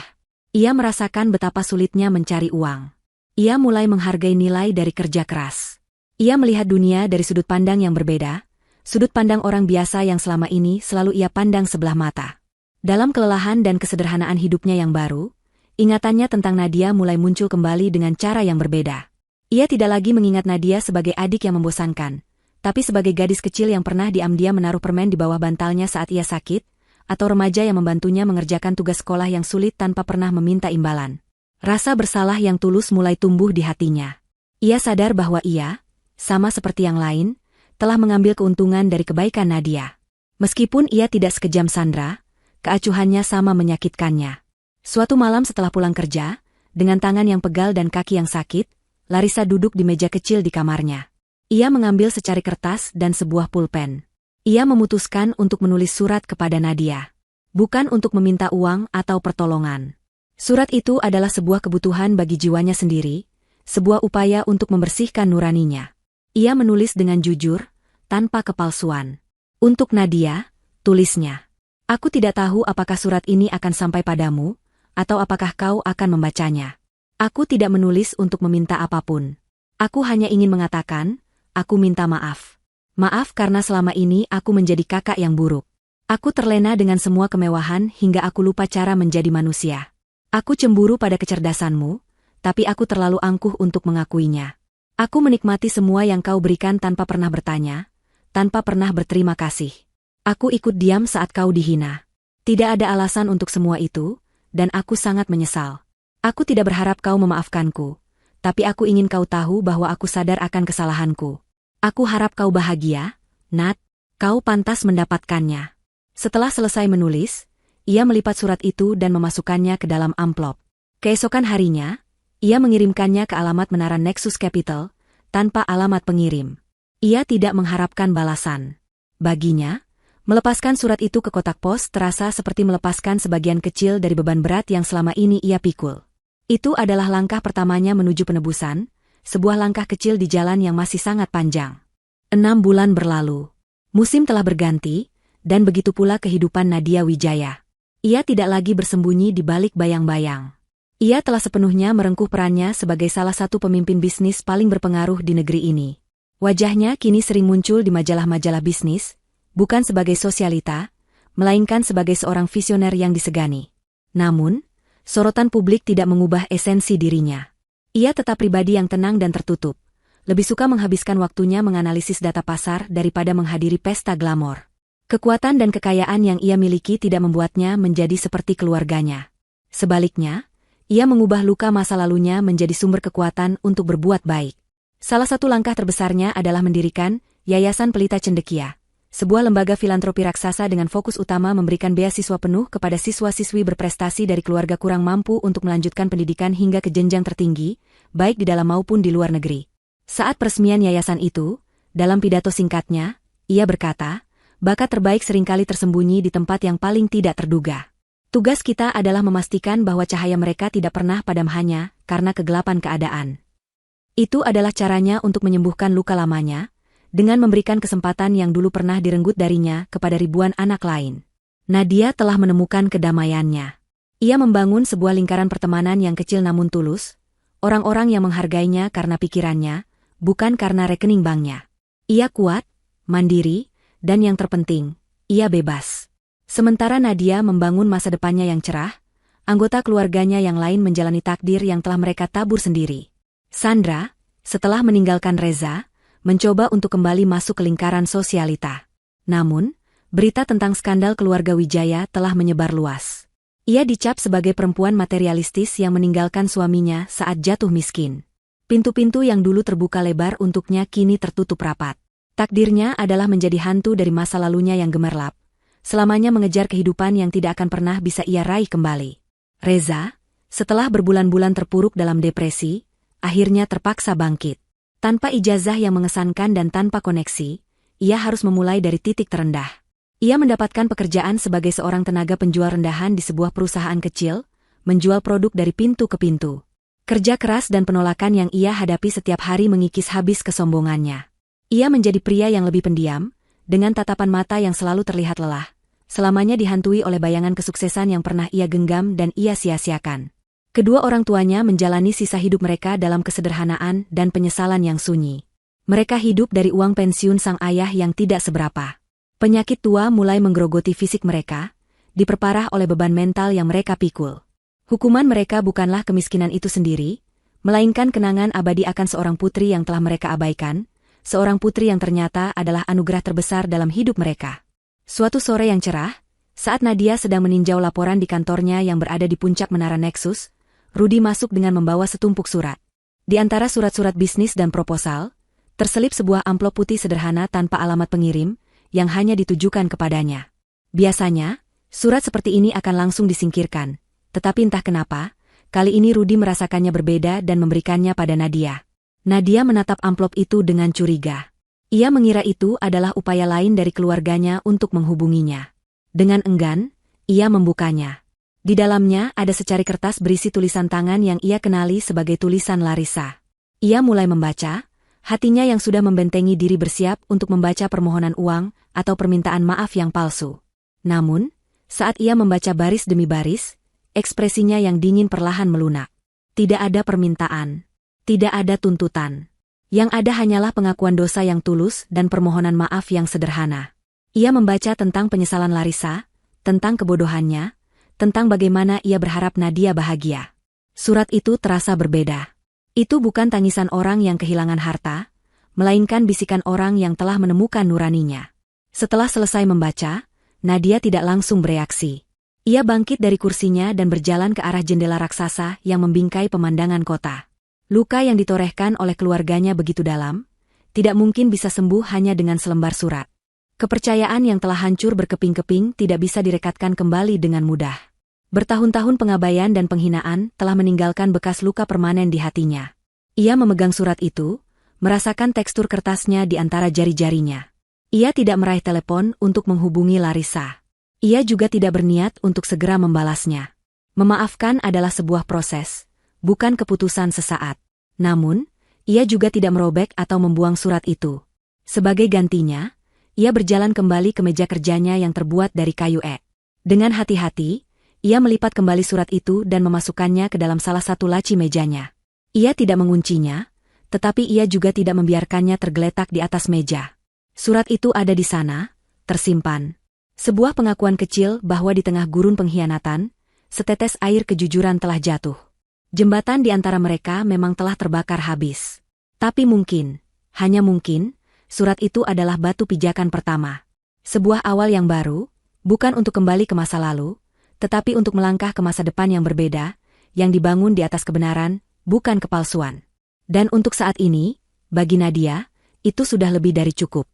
Speaker 1: Ia merasakan betapa sulitnya mencari uang. Ia mulai menghargai nilai dari kerja keras. Ia melihat dunia dari sudut pandang yang berbeda, sudut pandang orang biasa yang selama ini selalu ia pandang sebelah mata. Dalam kelelahan dan kesederhanaan hidupnya yang baru, ingatannya tentang Nadia mulai muncul kembali dengan cara yang berbeda. Ia tidak lagi mengingat Nadia sebagai adik yang membosankan, tapi sebagai gadis kecil yang pernah diam-diam menaruh permen di bawah bantalnya saat ia sakit, atau remaja yang membantunya mengerjakan tugas sekolah yang sulit tanpa pernah meminta imbalan. Rasa bersalah yang tulus mulai tumbuh di hatinya. Ia sadar bahwa ia, sama seperti yang lain, telah mengambil keuntungan dari kebaikan Nadia. Meskipun ia tidak sekejam Sandra, keacuhannya sama menyakitkannya. Suatu malam setelah pulang kerja, dengan tangan yang pegal dan kaki yang sakit, Larissa duduk di meja kecil di kamarnya. Ia mengambil secari kertas dan sebuah pulpen. Ia memutuskan untuk menulis surat kepada Nadia. Bukan untuk meminta uang atau pertolongan. Surat itu adalah sebuah kebutuhan bagi jiwanya sendiri, sebuah upaya untuk membersihkan nuraninya. Ia menulis dengan jujur, tanpa kepalsuan. Untuk Nadia, tulisnya. Aku tidak tahu apakah surat ini akan sampai padamu, atau apakah kau akan membacanya. Aku tidak menulis untuk meminta apapun. Aku hanya ingin mengatakan, aku minta maaf. Maaf karena selama ini aku menjadi kakak yang buruk. Aku terlena dengan semua kemewahan hingga aku lupa cara menjadi manusia. Aku cemburu pada kecerdasanmu, tapi aku terlalu angkuh untuk mengakuinya. Aku menikmati semua yang kau berikan tanpa pernah bertanya, tanpa pernah berterima kasih. Aku ikut diam saat kau dihina. Tidak ada alasan untuk semua itu, dan aku sangat menyesal. Aku tidak berharap kau memaafkanku, tapi aku ingin kau tahu bahwa aku sadar akan kesalahanku. Aku harap kau bahagia, Nat, kau pantas mendapatkannya. Setelah selesai menulis, ia melipat surat itu dan memasukkannya ke dalam amplop. Keesokan harinya, ia mengirimkannya ke alamat Menara Nexus Capital, tanpa alamat pengirim. Ia tidak mengharapkan balasan. Baginya, melepaskan surat itu ke kotak pos terasa seperti melepaskan sebagian kecil dari beban berat yang selama ini ia pikul. Itu adalah langkah pertamanya menuju penebusan, sebuah langkah kecil di jalan yang masih sangat panjang. 6 bulan berlalu. Musim telah berganti, dan begitu pula kehidupan Nadia Wijaya. Ia tidak lagi bersembunyi di balik bayang-bayang. Ia telah sepenuhnya merengkuh perannya sebagai salah satu pemimpin bisnis paling berpengaruh di negeri ini. Wajahnya kini sering muncul di majalah-majalah bisnis, bukan sebagai sosialita, melainkan sebagai seorang visioner yang disegani. Namun, sorotan publik tidak mengubah esensi dirinya. Ia tetap pribadi yang tenang dan tertutup, lebih suka menghabiskan waktunya menganalisis data pasar daripada menghadiri pesta glamor. Kekuatan dan kekayaan yang ia miliki tidak membuatnya menjadi seperti keluarganya. Sebaliknya, ia mengubah luka masa lalunya menjadi sumber kekuatan untuk berbuat baik. Salah satu langkah terbesarnya adalah mendirikan Yayasan Pelita Cendekia, sebuah lembaga filantropi raksasa dengan fokus utama memberikan beasiswa penuh kepada siswa-siswi berprestasi dari keluarga kurang mampu untuk melanjutkan pendidikan hingga ke jenjang tertinggi, baik di dalam maupun di luar negeri. Saat peresmian yayasan itu, dalam pidato singkatnya, ia berkata, "Bakat terbaik seringkali tersembunyi di tempat yang paling tidak terduga. Tugas kita adalah memastikan bahwa cahaya mereka tidak pernah padam hanya karena kegelapan keadaan." Itu adalah caranya untuk menyembuhkan luka lamanya, dengan memberikan kesempatan yang dulu pernah direnggut darinya kepada ribuan anak lain. Nadia telah menemukan kedamaiannya. Ia membangun sebuah lingkaran pertemanan yang kecil namun tulus, orang-orang yang menghargainya karena pikirannya, bukan karena rekening banknya. Ia kuat, mandiri, dan yang terpenting, ia bebas. Sementara Nadia membangun masa depannya yang cerah, anggota keluarganya yang lain menjalani takdir yang telah mereka tabur sendiri. Sandra, setelah meninggalkan Reza, mencoba untuk kembali masuk ke lingkaran sosialita. Namun, berita tentang skandal keluarga Wijaya telah menyebar luas. Ia dicap sebagai perempuan materialistis yang meninggalkan suaminya saat jatuh miskin. Pintu-pintu yang dulu terbuka lebar untuknya kini tertutup rapat. Takdirnya adalah menjadi hantu dari masa lalunya yang gemerlap, selamanya mengejar kehidupan yang tidak akan pernah bisa ia raih kembali. Reza, setelah berbulan-bulan terpuruk dalam depresi, akhirnya terpaksa bangkit. Tanpa ijazah yang mengesankan dan tanpa koneksi, ia harus memulai dari titik terendah. Ia mendapatkan pekerjaan sebagai seorang tenaga penjual rendahan di sebuah perusahaan kecil, menjual produk dari pintu ke pintu. Kerja keras dan penolakan yang ia hadapi setiap hari mengikis habis kesombongannya. Ia menjadi pria yang lebih pendiam, dengan tatapan mata yang selalu terlihat lelah, selamanya dihantui oleh bayangan kesuksesan yang pernah ia genggam dan ia sia-siakan. Kedua orang tuanya menjalani sisa hidup mereka dalam kesederhanaan dan penyesalan yang sunyi. Mereka hidup dari uang pensiun sang ayah yang tidak seberapa. Penyakit tua mulai menggerogoti fisik mereka, diperparah oleh beban mental yang mereka pikul. Hukuman mereka bukanlah kemiskinan itu sendiri, melainkan kenangan abadi akan seorang putri yang telah mereka abaikan, seorang putri yang ternyata adalah anugerah terbesar dalam hidup mereka. Suatu sore yang cerah, saat Nadia sedang meninjau laporan di kantornya yang berada di puncak menara Nexus, Rudy masuk dengan membawa setumpuk surat. Di antara surat-surat bisnis dan proposal, terselip sebuah amplop putih sederhana tanpa alamat pengirim, yang hanya ditujukan kepadanya. Biasanya, surat seperti ini akan langsung disingkirkan, tetapi entah kenapa, kali ini Rudy merasakannya berbeda dan memberikannya pada Nadia. Nadia menatap amplop itu dengan curiga. Ia mengira itu adalah upaya lain dari keluarganya untuk menghubunginya. Dengan enggan, ia membukanya. Di dalamnya ada secari kertas berisi tulisan tangan yang ia kenali sebagai tulisan Larissa. Ia mulai membaca, hatinya yang sudah membentengi diri bersiap untuk membaca permohonan uang atau permintaan maaf yang palsu. Namun, saat ia membaca baris demi baris, ekspresinya yang dingin perlahan melunak. Tidak ada permintaan. Tidak ada tuntutan. Yang ada hanyalah pengakuan dosa yang tulus dan permohonan maaf yang sederhana. Ia membaca tentang penyesalan Larissa, tentang kebodohannya, tentang bagaimana ia berharap Nadia bahagia. Surat itu terasa berbeda. Itu bukan tangisan orang yang kehilangan harta, melainkan bisikan orang yang telah menemukan nuraninya. Setelah selesai membaca, Nadia tidak langsung bereaksi. Ia bangkit dari kursinya dan berjalan ke arah jendela raksasa yang membingkai pemandangan kota. Luka yang ditorehkan oleh keluarganya begitu dalam, tidak mungkin bisa sembuh hanya dengan selembar surat. Kepercayaan yang telah hancur berkeping-keping tidak bisa direkatkan kembali dengan mudah. Bertahun-tahun pengabaian dan penghinaan telah meninggalkan bekas luka permanen di hatinya. Ia memegang surat itu, merasakan tekstur kertasnya di antara jari-jarinya. Ia tidak meraih telepon untuk menghubungi Larissa. Ia juga tidak berniat untuk segera membalasnya. Memaafkan adalah sebuah proses, bukan keputusan sesaat. Namun, ia juga tidak merobek atau membuang surat itu. Sebagai gantinya, ia berjalan kembali ke meja kerjanya yang terbuat dari kayu ek. Dengan hati-hati, ia melipat kembali surat itu dan memasukkannya ke dalam salah satu laci mejanya. Ia tidak menguncinya, tetapi ia juga tidak membiarkannya tergeletak di atas meja. Surat itu ada di sana, tersimpan. Sebuah pengakuan kecil bahwa di tengah gurun pengkhianatan, setetes air kejujuran telah jatuh. Jembatan di antara mereka memang telah terbakar habis. Tapi mungkin, hanya mungkin, surat itu adalah batu pijakan pertama. Sebuah awal yang baru, bukan untuk kembali ke masa lalu, tetapi untuk melangkah ke masa depan yang berbeda, yang dibangun di atas kebenaran, bukan kepalsuan. Dan untuk saat ini, bagi Nadia, itu sudah lebih dari cukup.